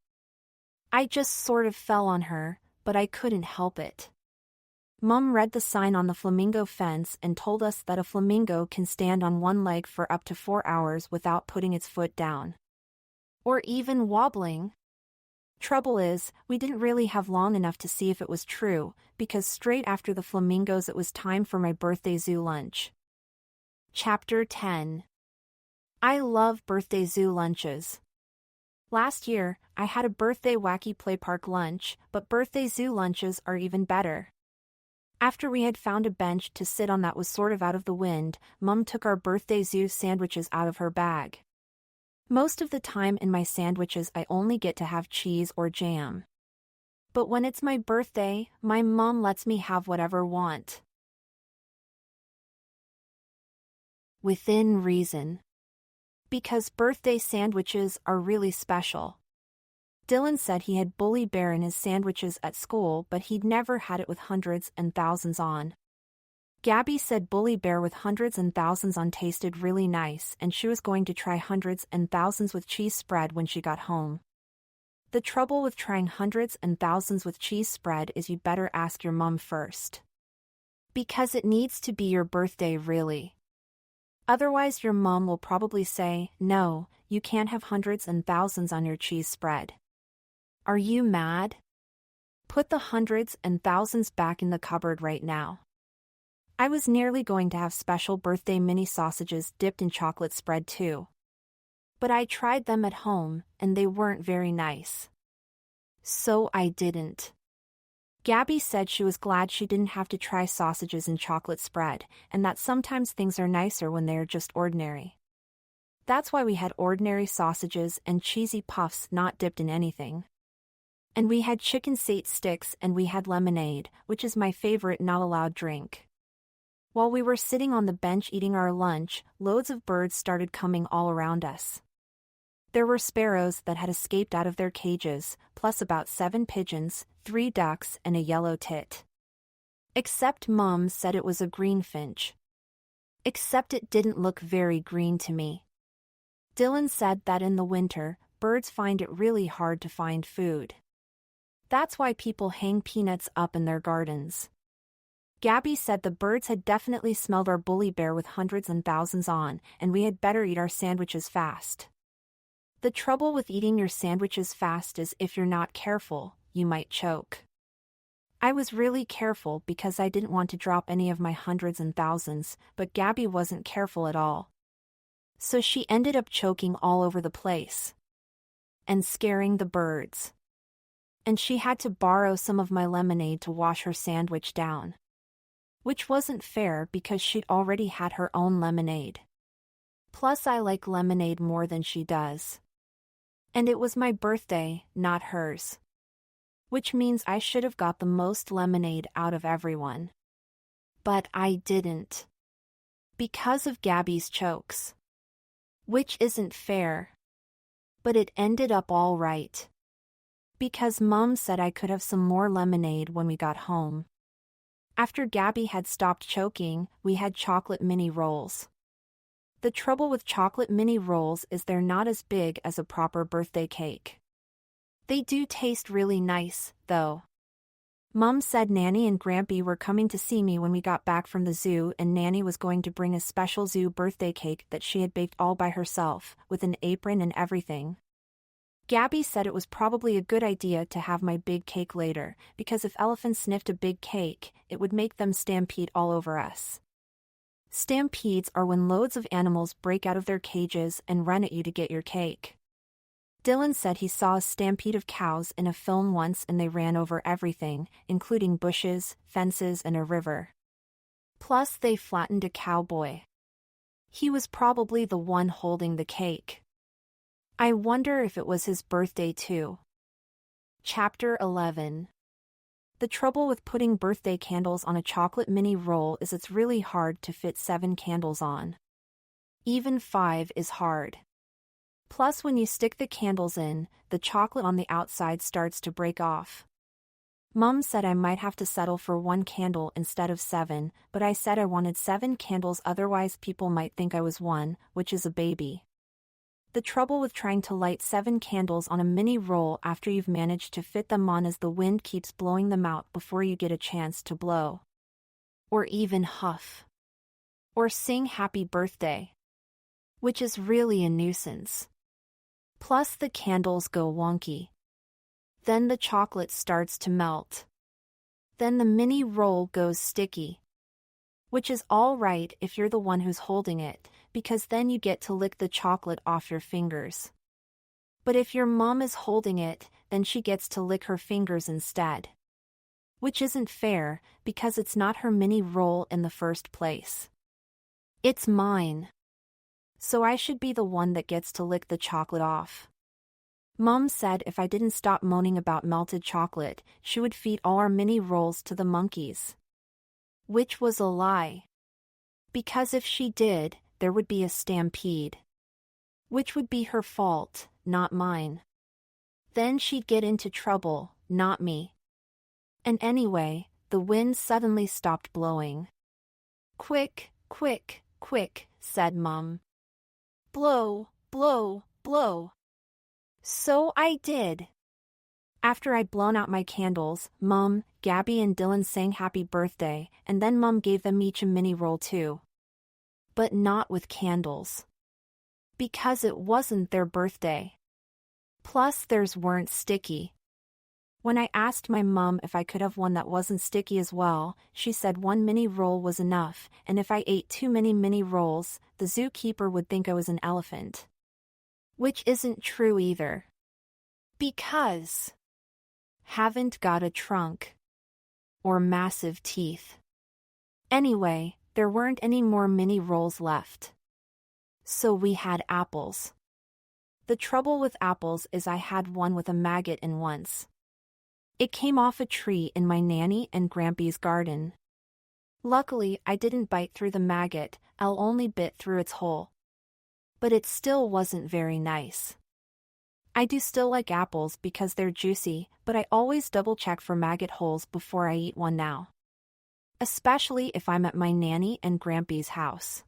I just sort of fell on her, but I couldn't help it. Mom read the sign on the flamingo fence and told us that a flamingo can stand on one leg for up to 4 hours without putting its foot down. Or even wobbling. Trouble is, we didn't really have long enough to see if it was true, because straight after the flamingos it was time for my birthday zoo lunch. Chapter 10. I love birthday zoo lunches. Last year, I had a birthday wacky play park lunch, but birthday zoo lunches are even better. After we had found a bench to sit on that was sort of out of the wind, Mum took our birthday ZOOS sandwiches out of her bag. Most of the time in my sandwiches I only get to have cheese or jam. But when it's my birthday, my mom lets me have whatever I want. Within reason. Because birthday sandwiches are really special. Dylan said he had Bully Bear in his sandwiches at school, but he'd never had it with hundreds and thousands on. Gabby said Bully Bear with hundreds and thousands on tasted really nice, and she was going to try hundreds and thousands with cheese spread when she got home. The trouble with trying hundreds and thousands with cheese spread is you better ask your mom first. Because it needs to be your birthday really. Otherwise your mom will probably say, no, you can't have hundreds and thousands on your cheese spread. Are you mad? Put the hundreds and thousands back in the cupboard right now. I was nearly going to have special birthday mini sausages dipped in chocolate spread too. But I tried them at home, and they weren't very nice. So I didn't. Gabby said she was glad she didn't have to try sausages in chocolate spread, and that sometimes things are nicer when they are just ordinary. That's why we had ordinary sausages and cheesy puffs not dipped in anything. And we had chicken sate sticks and we had lemonade, which is my favorite not allowed drink. While we were sitting on the bench eating our lunch, loads of birds started coming all around us. There were sparrows that had escaped out of their cages, plus about 7 pigeons, 3 ducks, and a yellow tit. Except Mum said it was a greenfinch. Except it didn't look very green to me. Dylan said that in the winter, birds find it really hard to find food. That's why people hang peanuts up in their gardens. Gabby said the birds had definitely smelled our Bully Bear with hundreds and thousands on, and we had better eat our sandwiches fast. The trouble with eating your sandwiches fast is if you're not careful, you might choke. I was really careful because I didn't want to drop any of my hundreds and thousands, but Gabby wasn't careful at all. So she ended up choking all over the place. And scaring the birds. And she had to borrow some of my lemonade to wash her sandwich down. Which wasn't fair because she'd already had her own lemonade. Plus I like lemonade more than she does. And it was my birthday, not hers. Which means I should have got the most lemonade out of everyone. But I didn't. Because of Gabby's chokes. Which isn't fair. But it ended up all right. Because Mum said I could have some more lemonade when we got home. After Gabby had stopped choking, we had chocolate mini rolls. The trouble with chocolate mini rolls is they're not as big as a proper birthday cake. They do taste really nice, though. Mum said Nanny and Grampy were coming to see me when we got back from the zoo, and Nanny was going to bring a special zoo birthday cake that she had baked all by herself, with an apron and everything. Gabby said it was probably a good idea to have my big cake later, because if elephants sniffed a big cake, it would make them stampede all over us. Stampedes are when loads of animals break out of their cages and run at you to get your cake. Dylan said he saw a stampede of cows in a film once and they ran over everything, including bushes, fences, and a river. Plus they flattened a cowboy. He was probably the one holding the cake. I wonder if it was his birthday too. Chapter 11. The trouble with putting birthday candles on a chocolate mini roll is it's really hard to fit 7 candles on. Even 5 is hard. Plus when you stick the candles in, the chocolate on the outside starts to break off. Mum said I might have to settle for 1 candle instead of 7, but I said I wanted 7 candles, otherwise people might think I was 1, which is a baby. The trouble with trying to light 7 candles on a mini roll after you've managed to fit them on is the wind keeps blowing them out before you get a chance to blow. Or even huff. Or sing happy birthday. Which is really a nuisance. Plus the candles go wonky. Then the chocolate starts to melt. Then the mini roll goes sticky. Which is all right if you're the one who's holding it, because then you get to lick the chocolate off your fingers. But if your mom is holding it, then she gets to lick her fingers instead. Which isn't fair, because it's not her mini roll in the first place. It's mine. So I should be the one that gets to lick the chocolate off. Mom said if I didn't stop moaning about melted chocolate, she would feed all our mini rolls to the monkeys. Which was a lie. Because if she did, there would be a stampede. Which would be her fault, not mine. Then she'd get into trouble, not me. And anyway, the wind suddenly stopped blowing. Quick, quick, quick, said Mum. Blow, blow, blow. So I did. After I'd blown out my candles, Mum, Gabby and Dylan sang happy birthday, and then Mum gave them each a mini roll too. But not with candles. Because it wasn't their birthday. Plus theirs weren't sticky. When I asked my mum if I could have one that wasn't sticky as well, she said one mini roll was enough, and if I ate too many mini rolls, the zookeeper would think I was an elephant. Which isn't true either. Because haven't got a trunk. Or massive teeth. Anyway, there weren't any more mini rolls left. So we had apples. The trouble with apples is I had one with a maggot in once. It came off a tree in my nanny and Grampy's garden. Luckily, I didn't bite through the maggot, I only bit through its hole. But it still wasn't very nice. I do still like apples because they're juicy, but I always double-check for maggot holes before I eat one now. Especially if I'm at my nanny and Grampy's house.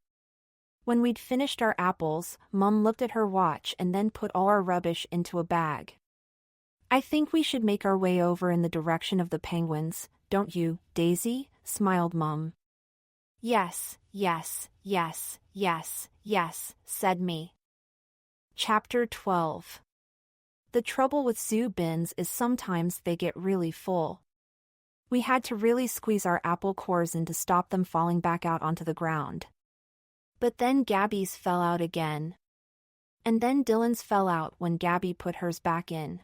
When we'd finished our apples, Mum looked at her watch and then put all our rubbish into a bag. I think we should make our way over in the direction of the penguins, don't you, Daisy? Smiled Mum. Yes, yes, yes, yes, yes, said me. Chapter 12. The trouble with zoo bins is sometimes they get really full. We had to really squeeze our apple cores in to stop them falling back out onto the ground. But then Gabby's fell out again. And then Dylan's fell out when Gabby put hers back in.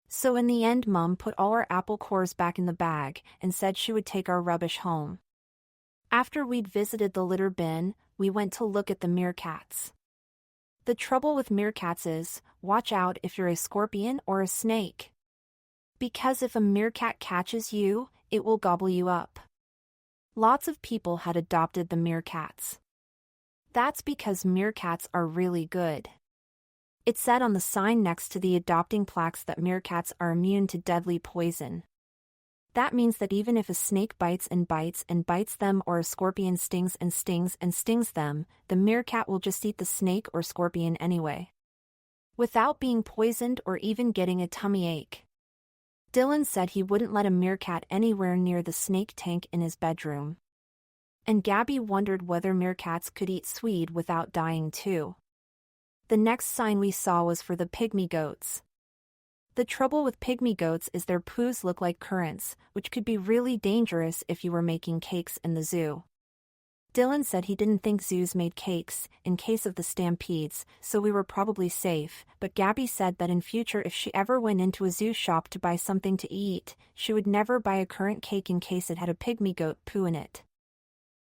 So in the end Mum put all our apple cores back in the bag and said she would take our rubbish home. After we'd visited the litter bin, we went to look at the meerkats. The trouble with meerkats is, watch out if you're a scorpion or a snake. Because if a meerkat catches you, it will gobble you up. Lots of people had adopted the meerkats. That's because meerkats are really good. It said on the sign next to the adopting plaques that meerkats are immune to deadly poison. That means that even if a snake bites and bites and bites them or a scorpion stings and stings and stings them, the meerkat will just eat the snake or scorpion anyway. Without being poisoned or even getting a tummy ache. Dylan said he wouldn't let a meerkat anywhere near the snake tank in his bedroom. And Gabby wondered whether meerkats could eat swede without dying too. The next sign we saw was for the pygmy goats. The trouble with pygmy goats is their poos look like currants, which could be really dangerous if you were making cakes in the zoo. Dylan said he didn't think zoos made cakes, in case of the stampedes, so we were probably safe, but Gabby said that in future if she ever went into a zoo shop to buy something to eat, she would never buy a currant cake in case it had a pygmy goat poo in it.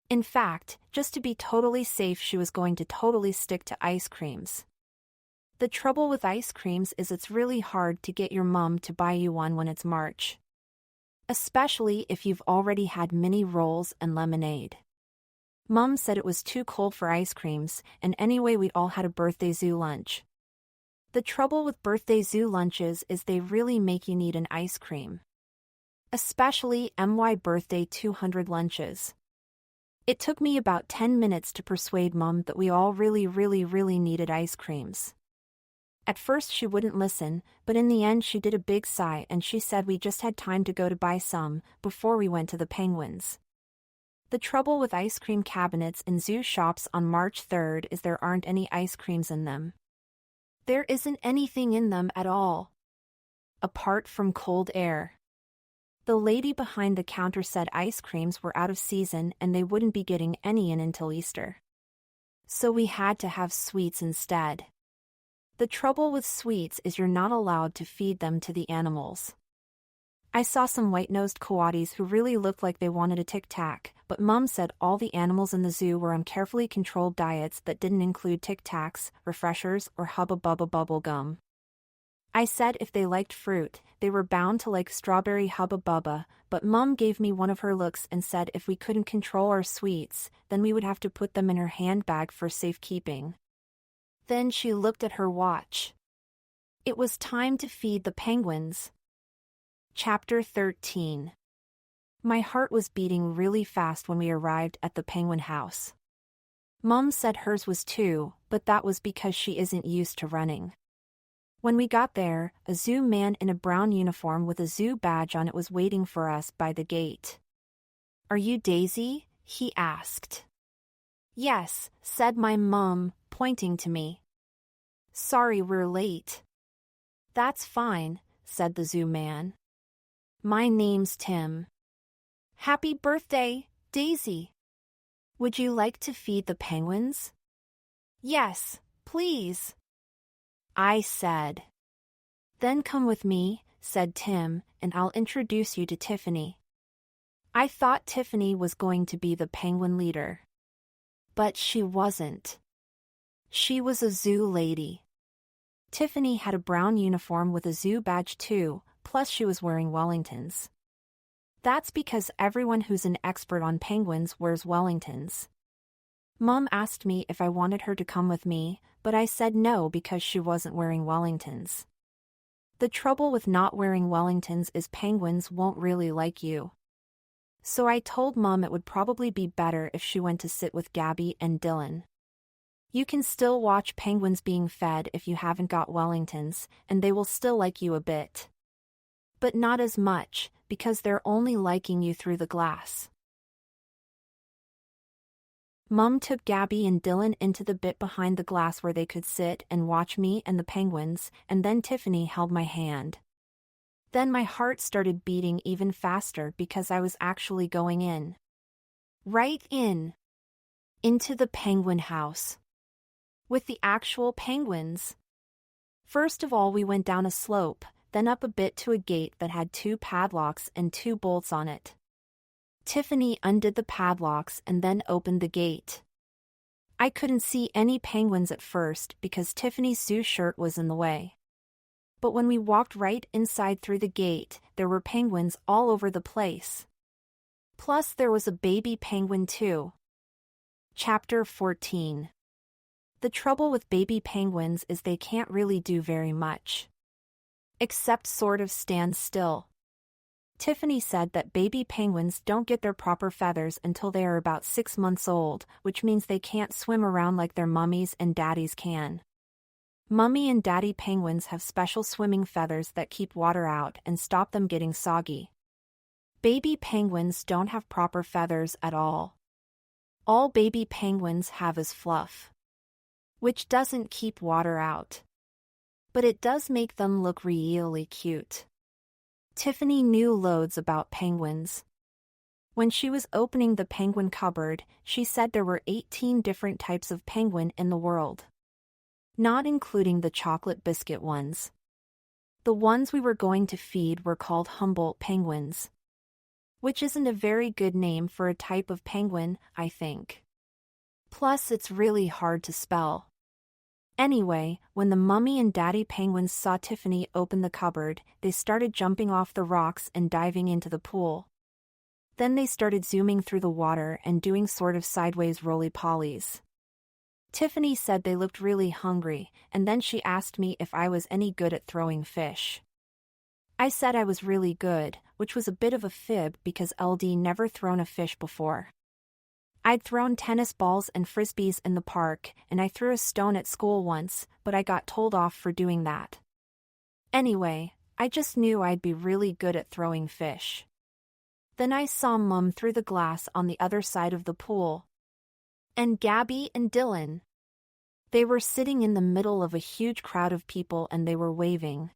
In fact, just to be totally safe she was going to totally stick to ice creams. The trouble with ice creams is it's really hard to get your mum to buy you one when it's March. Especially if you've already had mini rolls and lemonade. Mum said it was too cold for ice creams, and anyway we'd all had a birthday zoo lunch. The trouble with birthday zoo lunches is they really make you need an ice cream. Especially MY birthday 200 lunches. It took me about 10 minutes to persuade Mum that we all really needed ice creams. At first she wouldn't listen, but in the end she did a big sigh and she said we just had time to go to buy some, before we went to the penguins. The trouble with ice cream cabinets in zoo shops on March 3rd is there aren't any ice creams in them. There isn't anything in them at all. Apart from cold air. The lady behind the counter said ice creams were out of season and they wouldn't be getting any in until Easter. So we had to have sweets instead. The trouble with sweets is you're not allowed to feed them to the animals. I saw some white-nosed coatis who really looked like they wanted a Tic Tac, but Mom said all the animals in the zoo were on carefully controlled diets that didn't include Tic Tacs, refreshers, or Hubba Bubba bubble gum. I said if they liked fruit, they were bound to like strawberry Hubba Bubba, but Mom gave me one of her looks and said if we couldn't control our sweets, then we would have to put them in her handbag for safekeeping. Then she looked at her watch. It was time to feed the penguins. Chapter 13. My heart was beating really fast when we arrived at the penguin house. Mom said hers was too, but that was because she isn't used to running. When we got there, a zoo man in a brown uniform with a zoo badge on it was waiting for us by the gate. "Are you Daisy?" he asked. "Yes," said my mom, pointing to me. "Sorry we're late." "That's fine," said the zoo man. "My name's Tim." "Happy birthday, Daisy. Would you like to feed the penguins?" "Yes, please," I said. "Then come with me," said Tim, "and I'll introduce you to Tiffany." I thought Tiffany was going to be the penguin leader. But she wasn't. She was a zoo lady. Tiffany had a brown uniform with a zoo badge too, plus she was wearing Wellingtons. That's because everyone who's an expert on penguins wears Wellingtons. Mom asked me if I wanted her to come with me, but I said no because she wasn't wearing Wellingtons. The trouble with not wearing Wellingtons is penguins won't really like you. So I told Mom it would probably be better if she went to sit with Gabby and Dylan. You can still watch penguins being fed if you haven't got Wellingtons, and they will still like you a bit. But not as much, because they're only liking you through the glass. Mom took Gabby and Dylan into the bit behind the glass where they could sit and watch me and the penguins, and then Tiffany held my hand. Then my heart started beating even faster because I was actually going in. Right in. Into the penguin house. With the actual penguins. First of all we went down a slope, then up a bit to a gate that had 2 padlocks and 2 bolts on it. Tiffany undid the padlocks and then opened the gate. I couldn't see any penguins at first because Tiffany's zoo shirt was in the way. But when we walked right inside through the gate, there were penguins all over the place. Plus there was a baby penguin too. Chapter 14. The trouble with baby penguins is they can't really do very much. Except sort of stand still. Tiffany said that baby penguins don't get their proper feathers until they are about 6 months old, which means they can't swim around like their mummies and daddies can. Mummy and daddy penguins have special swimming feathers that keep water out and stop them getting soggy. Baby penguins don't have proper feathers at all. All baby penguins have is fluff, which doesn't keep water out. But it does make them look really cute. Tiffany knew loads about penguins. When she was opening the penguin cupboard, she said there were 18 different types of penguin in the world. Not including the chocolate biscuit ones. The ones we were going to feed were called Humboldt penguins. Which isn't a very good name for a type of penguin, I think. Plus it's really hard to spell. Anyway, when the mummy and daddy penguins saw Tiffany open the cupboard, they started jumping off the rocks and diving into the pool. Then they started zooming through the water and doing sort of sideways roly-polies. Tiffany said they looked really hungry, and then she asked me if I was any good at throwing fish. I said I was really good, which was a bit of a fib because LD never thrown a fish before. I'd thrown tennis balls and frisbees in the park, and I threw a stone at school once, but I got told off for doing that. Anyway, I just knew I'd be really good at throwing fish. Then I saw Mum through the glass on the other side of the pool. And Gabby and Dylan. They were sitting in the middle of a huge crowd of people and they were waving.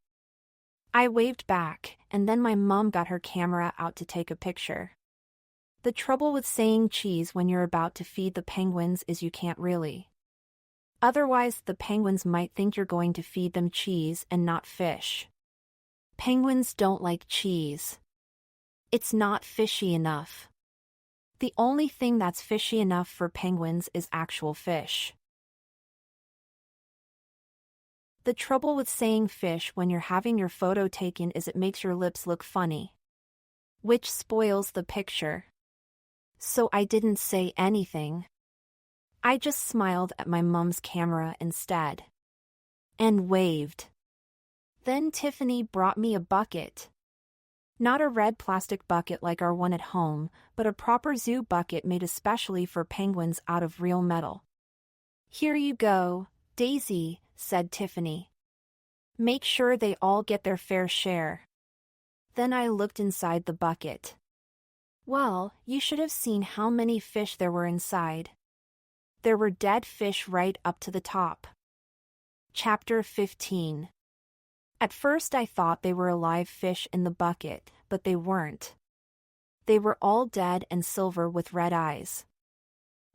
I waved back, and then my mom got her camera out to take a picture. The trouble with saying cheese when you're about to feed the penguins is you can't really. Otherwise, the penguins might think you're going to feed them cheese and not fish. Penguins don't like cheese. It's not fishy enough. The only thing that's fishy enough for penguins is actual fish. The trouble with saying fish when you're having your photo taken is it makes your lips look funny, which spoils the picture. So I didn't say anything. I just smiled at my mom's camera instead. And waved. Then Tiffany brought me a bucket. Not a red plastic bucket like our one at home, but a proper zoo bucket made especially for penguins out of real metal. Here you go, Daisy, said Tiffany. Make sure they all get their fair share. Then I looked inside the bucket. Well, you should have seen how many fish there were inside. There were dead fish right up to the top. Chapter 15. At first I thought they were alive fish in the bucket, but they weren't. They were all dead and silver with red eyes.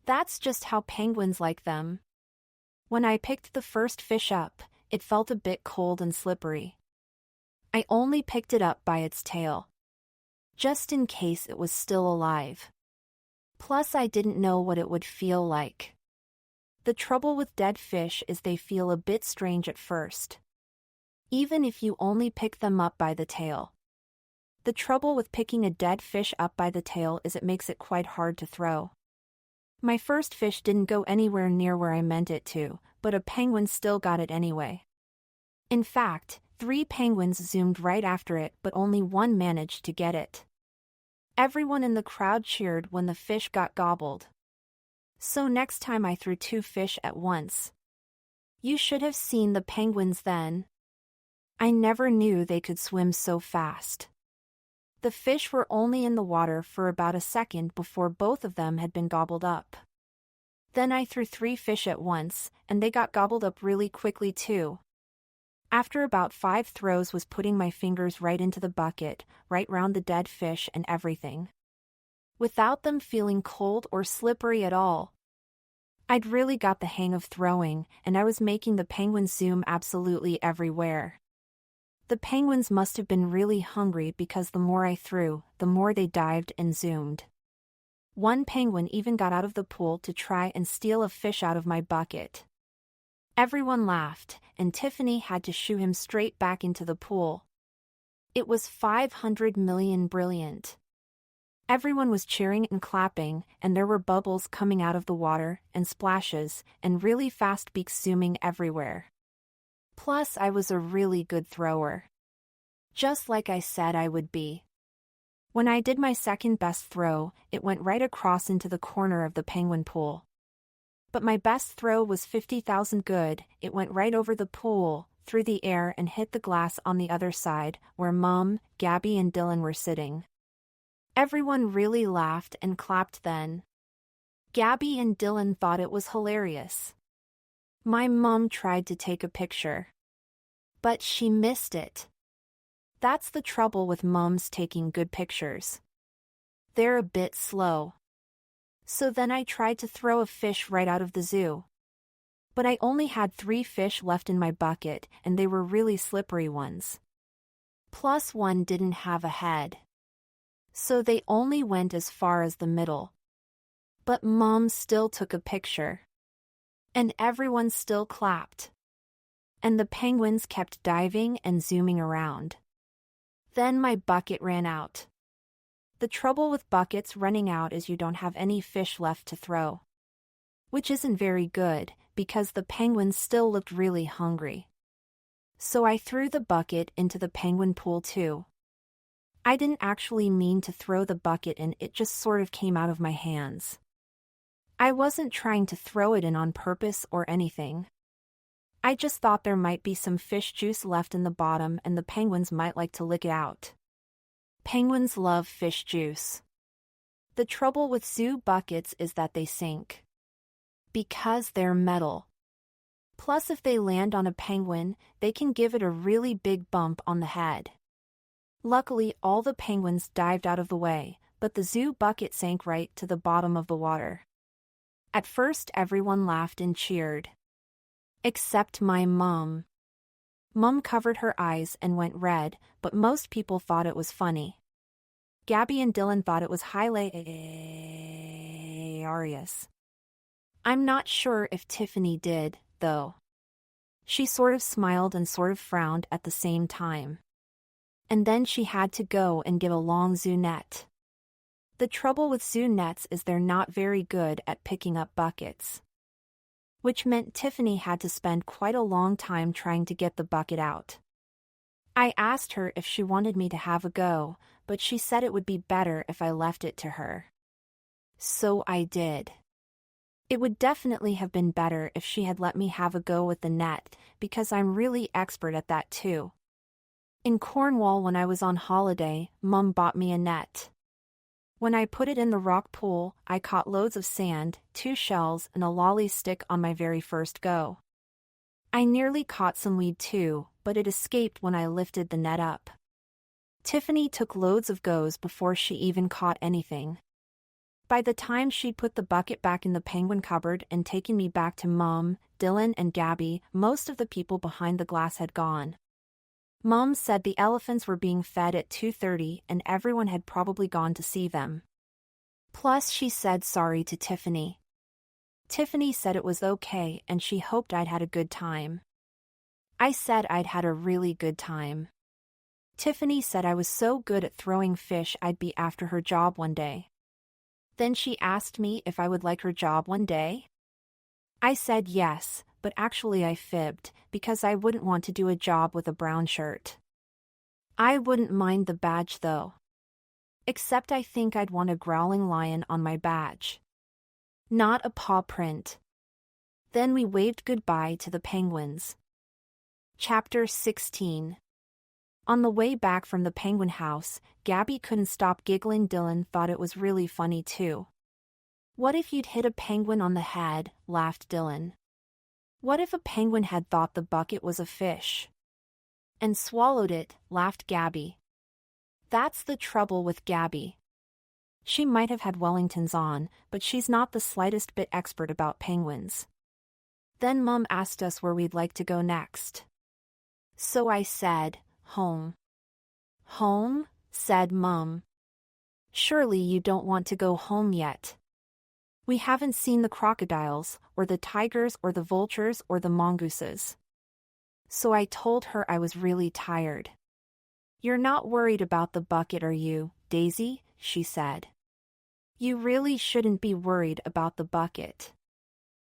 That's just how penguins like them. When I picked the first fish up, it felt a bit cold and slippery. I only picked it up by its tail, just in case it was still alive. Plus I didn't know what it would feel like. The trouble with dead fish is they feel a bit strange at first, even if you only pick them up by the tail. The trouble with picking a dead fish up by the tail is it makes it quite hard to throw. My first fish didn't go anywhere near where I meant it to, but a penguin still got it anyway. In fact, 3 penguins zoomed right after it, but only one managed to get it. Everyone in the crowd cheered when the fish got gobbled. So next time I threw 2 fish at once. You should have seen the penguins then. I never knew they could swim so fast. The fish were only in the water for about a second before both of them had been gobbled up. Then I threw 3 fish at once, and they got gobbled up really quickly too. After about 5 throws was putting my fingers right into the bucket, right round the dead fish and everything, without them feeling cold or slippery at all. I'd really got the hang of throwing, and I was making the penguins zoom absolutely everywhere. The penguins must have been really hungry because the more I threw, the more they dived and zoomed. One penguin even got out of the pool to try and steal a fish out of my bucket. Everyone laughed, and Tiffany had to shoo him straight back into the pool. It was 500 million brilliant. Everyone was cheering and clapping, and there were bubbles coming out of the water, and splashes, and really fast beaks zooming everywhere. Plus I was a really good thrower. Just like I said I would be. When I did my second best throw, it went right across into the corner of the penguin pool. But my best throw was 50,000 good, it went right over the pool, through the air and hit the glass on the other side, where Mom, Gabby and Dylan were sitting. Everyone really laughed and clapped then. Gabby and Dylan thought it was hilarious. My mom tried to take a picture, but she missed it. That's the trouble with moms taking good pictures. They're a bit slow. So then I tried to throw a fish right out of the zoo. But I only had 3 fish left in my bucket, and they were really slippery ones. Plus one didn't have a head. So they only went as far as the middle. But Mom still took a picture. And everyone still clapped. And the penguins kept diving and zooming around. Then my bucket ran out. The trouble with buckets running out is you don't have any fish left to throw. Which isn't very good, because the penguins still looked really hungry. So I threw the bucket into the penguin pool too. I didn't actually mean to throw the bucket in, it just sort of came out of my hands. I wasn't trying to throw it in on purpose or anything. I just thought there might be some fish juice left in the bottom and the penguins might like to lick it out. Penguins love fish juice. The trouble with zoo buckets is that they sink. Because they're metal. Plus if they land on a penguin, they can give it a really big bump on the head. Luckily all the penguins dived out of the way, but the zoo bucket sank right to the bottom of the water. At first everyone laughed and cheered. Except my mom. Mom covered her eyes and went red, but most people thought it was funny. Gabby and Dylan thought it was hilarious. I'm not sure if Tiffany did, though. She sort of smiled and sort of frowned at the same time. And then she had to go and get a long zoo net. The trouble with zoo nets is they're not very good at picking up buckets. Which meant Tiffany had to spend quite a long time trying to get the bucket out. I asked her if she wanted me to have a go, but she said it would be better if I left it to her. So I did. It would definitely have been better if she had let me have a go with the net, because I'm really expert at that too. In Cornwall when I was on holiday, Mum bought me a net. When I put it in the rock pool, I caught loads of sand, 2 shells and a lolly stick on my very first go. I nearly caught some weed too, but it escaped when I lifted the net up. Tiffany took loads of goes before she even caught anything. By the time she'd put the bucket back in the penguin cupboard and taken me back to Mum, Dylan and Gabby, most of the people behind the glass had gone. Mum said the elephants were being fed at 2:30 and everyone had probably gone to see them. Plus she said sorry to Tiffany. Tiffany said it was okay and she hoped I'd had a good time. I said I'd had a really good time. Tiffany said I was so good at throwing fish I'd be after her job one day. Then she asked me if I would like her job one day. I said yes, but actually I fibbed, because I wouldn't want to do a job with a brown shirt. I wouldn't mind the badge though. Except I think I'd want a growling lion on my badge. Not a paw print. Then we waved goodbye to the penguins. Chapter 16. On the way back from the penguin house, Gabby couldn't stop giggling. Dylan thought it was really funny too. What if you'd hit a penguin on the head, laughed Dylan. What if a penguin had thought the bucket was a fish? And swallowed it, laughed Gabby. That's the trouble with Gabby. She might have had Wellingtons on, but she's not the slightest bit expert about penguins. Then Mum asked us where we'd like to go next. So I said, home. Home? Said Mum. Surely you don't want to go home yet. We haven't seen the crocodiles, or the tigers or the vultures or the mongooses. So I told her I was really tired. You're not worried about the bucket, are you, Daisy? She said. You really shouldn't be worried about the bucket.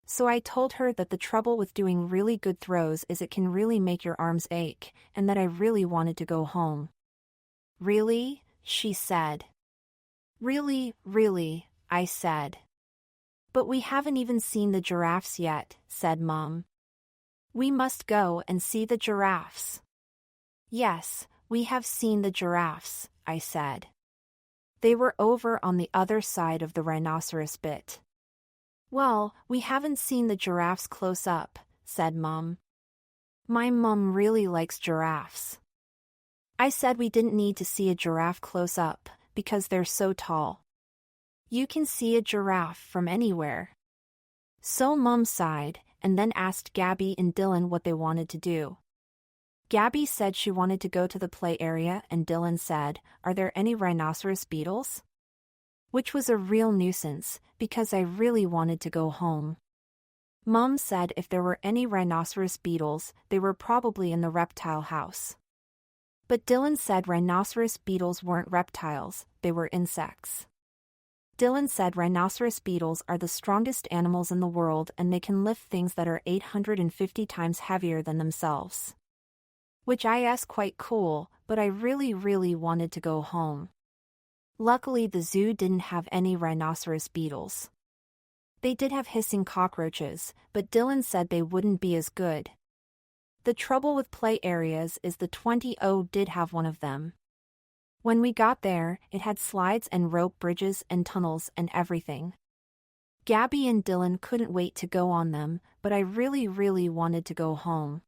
So I told her that the trouble with doing really good throws is it can really make your arms ache, and that I really wanted to go home. Really? She said. Really, I said. But we haven't even seen the giraffes yet, said Mum. We must go and see the giraffes. Yes, we have seen the giraffes, I said. They were over on the other side of the rhinoceros bit. Well, we haven't seen the giraffes close up, said Mum. My mum really likes giraffes. I said we didn't need to see a giraffe close up, because they're so tall. You can see a giraffe from anywhere. So Mum sighed, and then asked Gabby and Dylan what they wanted to do. Gabby said she wanted to go to the play area and Dylan said, "Are there any rhinoceros beetles?" Which was a real nuisance, because I really wanted to go home. Mum said if there were any rhinoceros beetles, they were probably in the reptile house. But Dylan said rhinoceros beetles weren't reptiles, they were insects. Dylan said rhinoceros beetles are the strongest animals in the world and they can lift things that are 850 times heavier than themselves. Which I asked quite cool, but I really wanted to go home. Luckily the zoo didn't have any rhinoceros beetles. They did have hissing cockroaches, but Dylan said they wouldn't be as good. The trouble with play areas is the 20O did have one of them. When we got there, it had slides and rope bridges and tunnels and everything. Gabby and Dylan couldn't wait to go on them, but I really wanted to go home.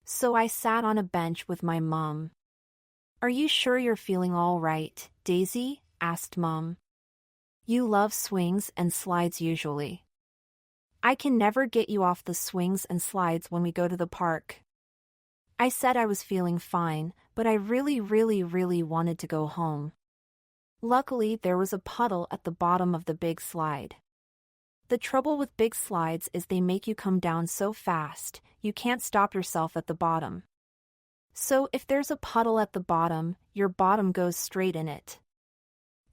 So I sat on a bench with my mom. "Are you sure you're feeling all right, Daisy?" asked Mom. "You love swings and slides usually. I can never get you off the swings and slides when we go to the park." I said I was feeling fine, but I really wanted to go home. Luckily, there was a puddle at the bottom of the big slide. The trouble with big slides is they make you come down so fast, you can't stop yourself at the bottom. So if there's a puddle at the bottom, your bottom goes straight in it.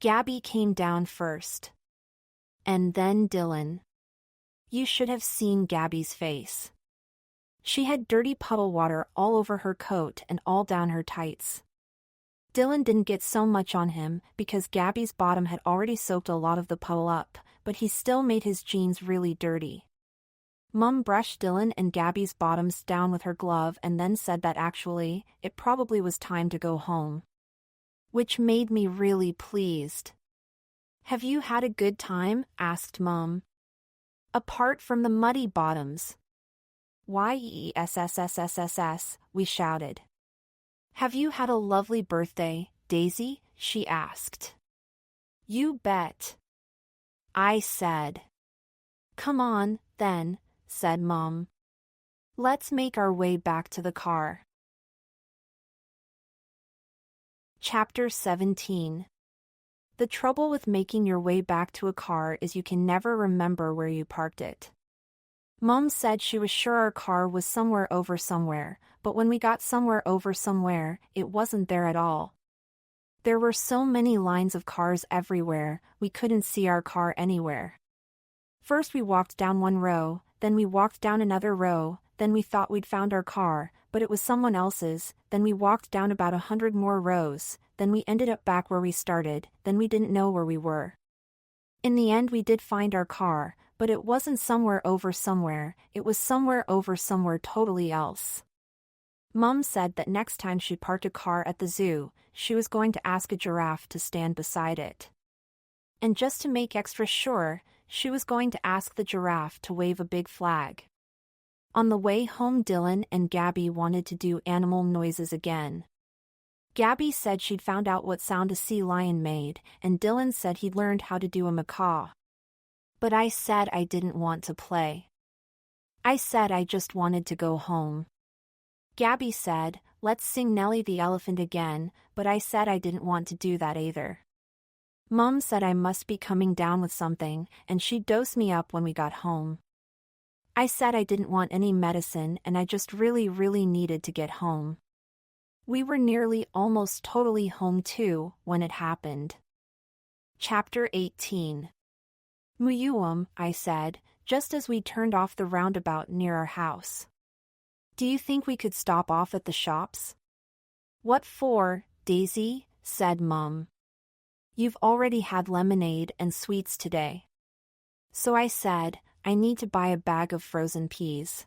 Gabby came down first. And then Dylan. You should have seen Gabby's face. She had dirty puddle water all over her coat and all down her tights. Dylan didn't get so much on him because Gabby's bottom had already soaked a lot of the puddle up, but he still made his jeans really dirty. Mum brushed Dylan and Gabby's bottoms down with her glove and then said that actually, it probably was time to go home. Which made me really pleased. Have you had a good time? Asked Mum. Apart from the muddy bottoms. Yesssss, we shouted. Have you had a lovely birthday, Daisy? She asked. You bet. I said. Come on, then, said Mom. Let's make our way back to the car. Chapter 17. The trouble with making your way back to a car is you can never remember where you parked it. Mom said she was sure our car was somewhere over somewhere, but when we got somewhere over somewhere, it wasn't there at all. There were so many lines of cars everywhere, we couldn't see our car anywhere. First we walked down one row, then we walked down another row, then we thought we'd found our car, but it was someone else's, then we walked down about 100 more rows, then we ended up back where we started, then we didn't know where we were. In the end we did find our car, but it wasn't somewhere over somewhere, it was somewhere over somewhere totally else. Mum said that next time she parked a car at the zoo, she was going to ask a giraffe to stand beside it. And just to make extra sure, she was going to ask the giraffe to wave a big flag. On the way home, Dylan and Gabby wanted to do animal noises again. Gabby said she'd found out what sound a sea lion made, and Dylan said he'd learned how to do a macaw. But I said I didn't want to play. I said I just wanted to go home. Gabby said, let's sing Nellie the Elephant again, but I said I didn't want to do that either. Mum said I must be coming down with something, and she'd dose me up when we got home. I said I didn't want any medicine and I just really needed to get home. We were nearly almost totally home too, when it happened. Chapter 18. Muyuum, I said, just as we turned off the roundabout near our house. Do you think we could stop off at the shops? What for, Daisy? Said Mum. You've already had lemonade and sweets today. So I said, I need to buy a bag of frozen peas.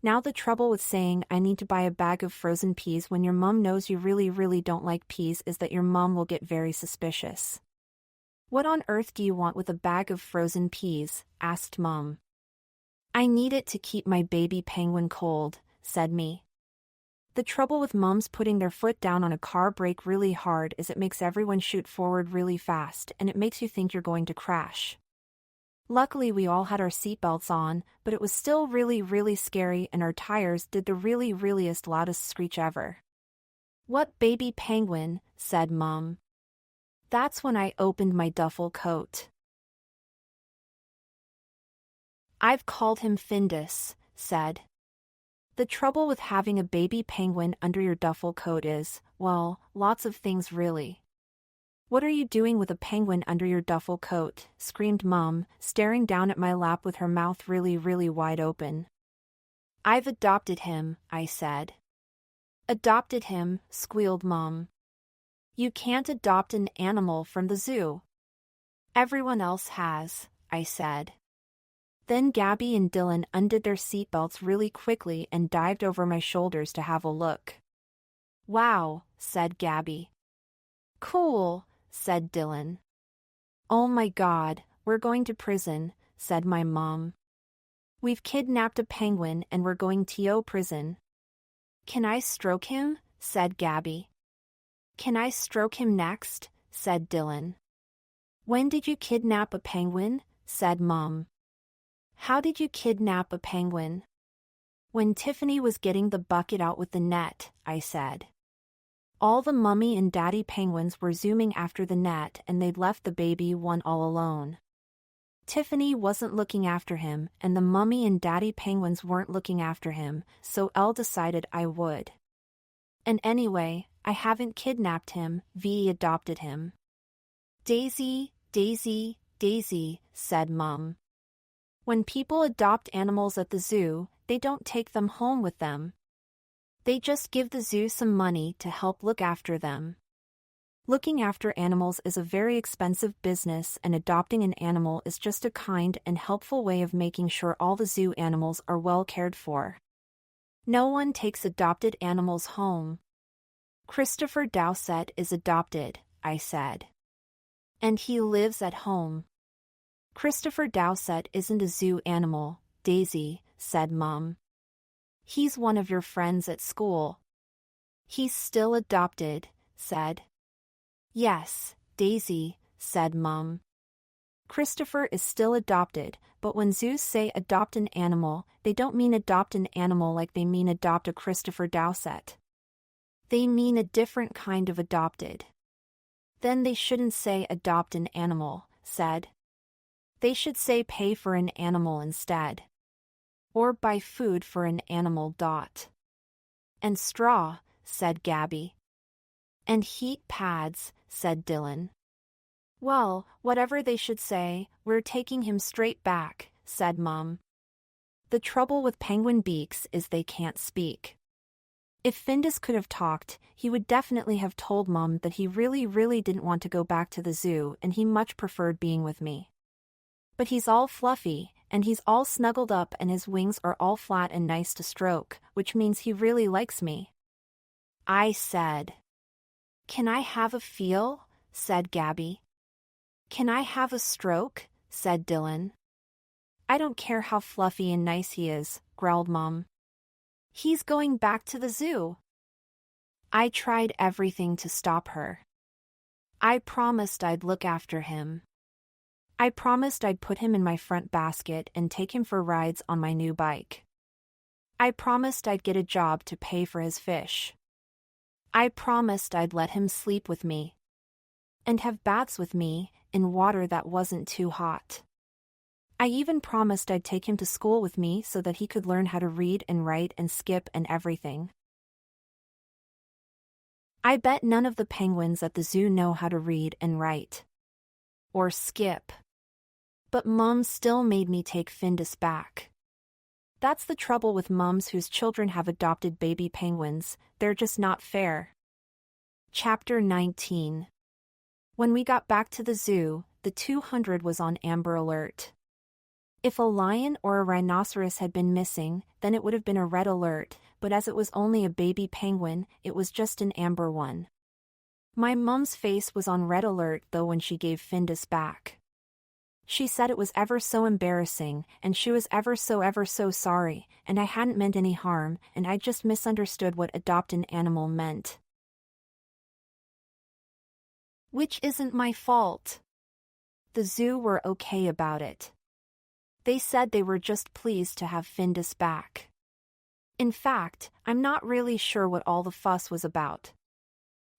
Now the trouble with saying I need to buy a bag of frozen peas when your mum knows you really don't like peas is that your mum will get very suspicious. What on earth do you want with a bag of frozen peas? Asked Mum. I need it to keep my baby penguin cold, said me. The trouble with mums putting their foot down on a car brake really hard is it makes everyone shoot forward really fast and it makes you think you're going to crash. Luckily we all had our seatbelts on, but it was still really scary and our tires did the reallyest loudest screech ever. What baby penguin? Said Mum. That's when I opened my duffel coat. I've called him Findus, said. The trouble with having a baby penguin under your duffel coat is, well, lots of things really. What are you doing with a penguin under your duffel coat? Screamed Mum, staring down at my lap with her mouth really wide open. I've adopted him, I said. Adopted him, squealed Mum. You can't adopt an animal from the zoo. Everyone else has, I said. Then Gabby and Dylan undid their seatbelts really quickly and dived over my shoulders to have a look. Wow, said Gabby. Cool, said Dylan. Oh my God, we're going to prison, said my mom. We've kidnapped a penguin and we're going to prison. Can I stroke him? Said Gabby. Can I stroke him next? Said Dylan. When did you kidnap a penguin? Said Mom. How did you kidnap a penguin? When Tiffany was getting the bucket out with the net, I said. All the mummy and daddy penguins were zooming after the net and they'd left the baby one all alone. Tiffany wasn't looking after him and the mummy and daddy penguins weren't looking after him, so Elle decided I would. And anyway, I haven't kidnapped him, V adopted him. Daisy, Daisy, Daisy, said Mum. When people adopt animals at the zoo, they don't take them home with them. They just give the zoo some money to help look after them. Looking after animals is a very expensive business, and adopting an animal is just a kind and helpful way of making sure all the zoo animals are well cared for. No one takes adopted animals home. Christopher Dowsett is adopted, I said. And he lives at home. Christopher Dowsett isn't a zoo animal, Daisy, said Mum. He's one of your friends at school. He's still adopted, said. Yes, Daisy, said Mum. Christopher is still adopted, but when zoos say adopt an animal, they don't mean adopt an animal like they mean adopt a Christopher Dowsett. They mean a different kind of adopted. Then they shouldn't say adopt an animal, said. They should say pay for an animal instead. Or buy food for an animal. And straw, said Gabby. And heat pads, said Dylan. Well, whatever they should say, we're taking him straight back, said Mum. The trouble with penguin beaks is they can't speak. If Findus could have talked, he would definitely have told Mum that he really didn't want to go back to the zoo and he much preferred being with me. But he's all fluffy, and he's all snuggled up and his wings are all flat and nice to stroke, which means he really likes me. I said. Can I have a feel? Said Gabby. Can I have a stroke? Said Dylan. I don't care how fluffy and nice he is, growled Mum. He's going back to the zoo. I tried everything to stop her. I promised I'd look after him. I promised I'd put him in my front basket and take him for rides on my new bike. I promised I'd get a job to pay for his fish. I promised I'd let him sleep with me. And have baths with me, in water that wasn't too hot. I even promised I'd take him to school with me so that he could learn how to read and write and skip and everything. I bet none of the penguins at the zoo know how to read and write. Or skip. But Mum still made me take Findus back. That's the trouble with mums whose children have adopted baby penguins, they're just not fair. Chapter 19. When we got back to the zoo, the 200 was on Amber Alert. If a lion or a rhinoceros had been missing, then it would have been a red alert, but as it was only a baby penguin, it was just an amber one. My mum's face was on red alert though when she gave Findus back. She said it was ever so embarrassing, and she was ever so sorry, and I hadn't meant any harm, and I just misunderstood what adopt an animal meant. Which isn't my fault. The zoo were okay about it. They said they were just pleased to have Findus back. In fact, I'm not really sure what all the fuss was about.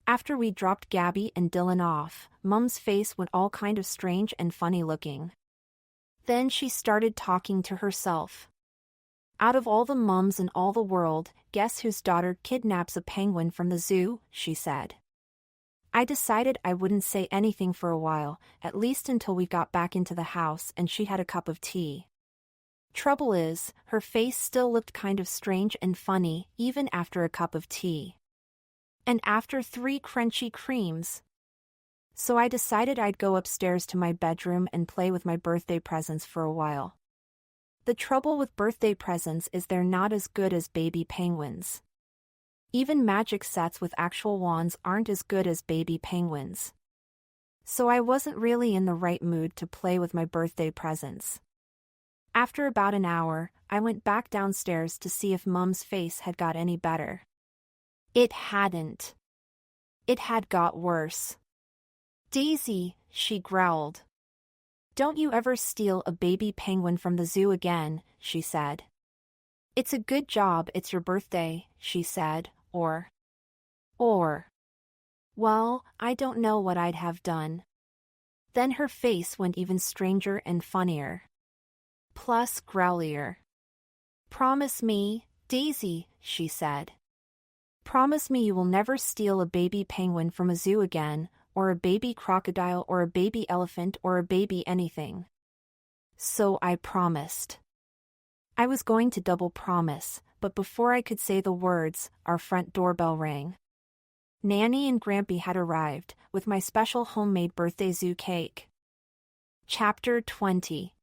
After we dropped Gabby and Dylan off, Mum's face went all kind of strange and funny looking. Then she started talking to herself. Out of all the mums in all the world, guess whose daughter kidnaps a penguin from the zoo, she said. I decided I wouldn't say anything for a while, at least until we got back into the house and she had a cup of tea. Trouble is, her face still looked kind of strange and funny, even after a cup of tea. And after 3 crunchy creams. So I decided I'd go upstairs to my bedroom and play with my birthday presents for a while. The trouble with birthday presents is they're not as good as baby penguins. Even magic sets with actual wands aren't as good as baby penguins. So I wasn't really in the right mood to play with my birthday presents. After about an hour, I went back downstairs to see if Mum's face had got any better. It hadn't. It had got worse. Daisy, she growled. Don't you ever steal a baby penguin from the zoo again, she said. It's a good job it's your birthday, she said, or. Well, I don't know what I'd have done. Then her face went even stranger and funnier. Plus growlier. Promise me, Daisy, she said. Promise me you will never steal a baby penguin from a zoo again, or a baby crocodile or a baby elephant or a baby anything. So I promised. I was going to double promise, but before I could say the words, our front doorbell rang. Nanny and Grampy had arrived, with my special homemade birthday zoo cake. Chapter 20.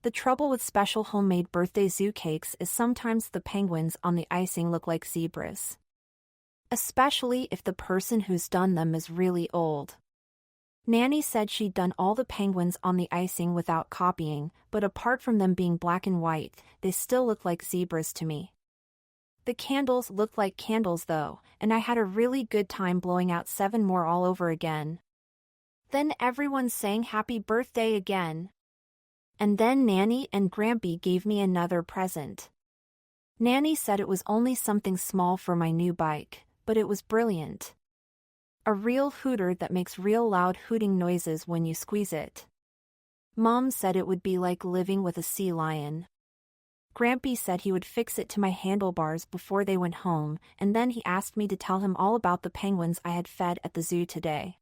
The trouble with special homemade birthday zoo cakes is sometimes the penguins on the icing look like zebras. Especially if the person who's done them is really old. Nanny said she'd done all the penguins on the icing without copying, but apart from them being black and white, they still look like zebras to me. The candles looked like candles though, and I had a really good time blowing out 7 more all over again. Then everyone sang happy birthday again. And then Nanny and Grampy gave me another present. Nanny said it was only something small for my new bike, but it was brilliant. A real hooter that makes real loud hooting noises when you squeeze it. Mom said it would be like living with a sea lion. Grampy said he would fix it to my handlebars before they went home, and then he asked me to tell him all about the penguins I had fed at the zoo today.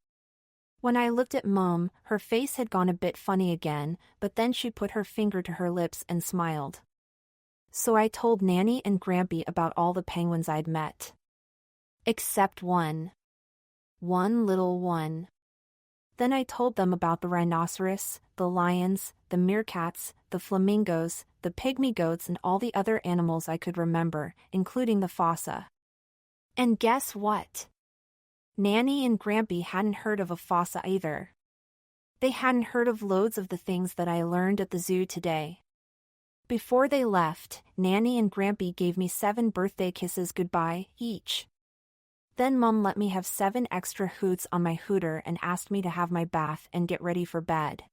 When I looked at Mom, her face had gone a bit funny again, but then she put her finger to her lips and smiled. So I told Nanny and Grampy about all the penguins I'd met. Except one. One little one. Then I told them about the rhinoceros, the lions, the meerkats, the flamingos, the pygmy goats and all the other animals I could remember, including the fossa. And guess what? Nanny and Grampy hadn't heard of a fossa either. They hadn't heard of loads of the things that I learned at the zoo today. Before they left, Nanny and Grampy gave me 7 birthday kisses goodbye, each. Then Mom let me have 7 extra hoots on my hooter and asked me to have my bath and get ready for bed.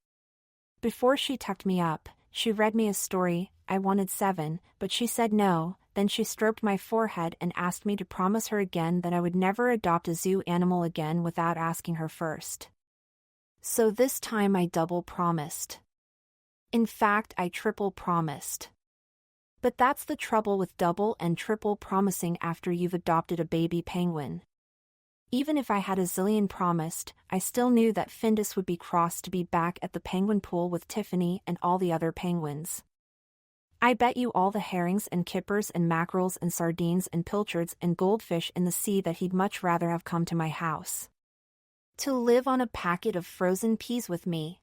Before she tucked me up, she read me a story. I wanted 7, but she said no. Then she stroked my forehead and asked me to promise her again that I would never adopt a zoo animal again without asking her first. So this time I double promised. In fact, I triple promised. But that's the trouble with double and triple promising after you've adopted a baby penguin. Even if I had a zillion promised, I still knew that Findus would be cross to be back at the penguin pool with Tiffany and all the other penguins. I bet you all the herrings and kippers and mackerels and sardines and pilchards and goldfish in the sea that he'd much rather have come to my house. To live on a packet of frozen peas with me.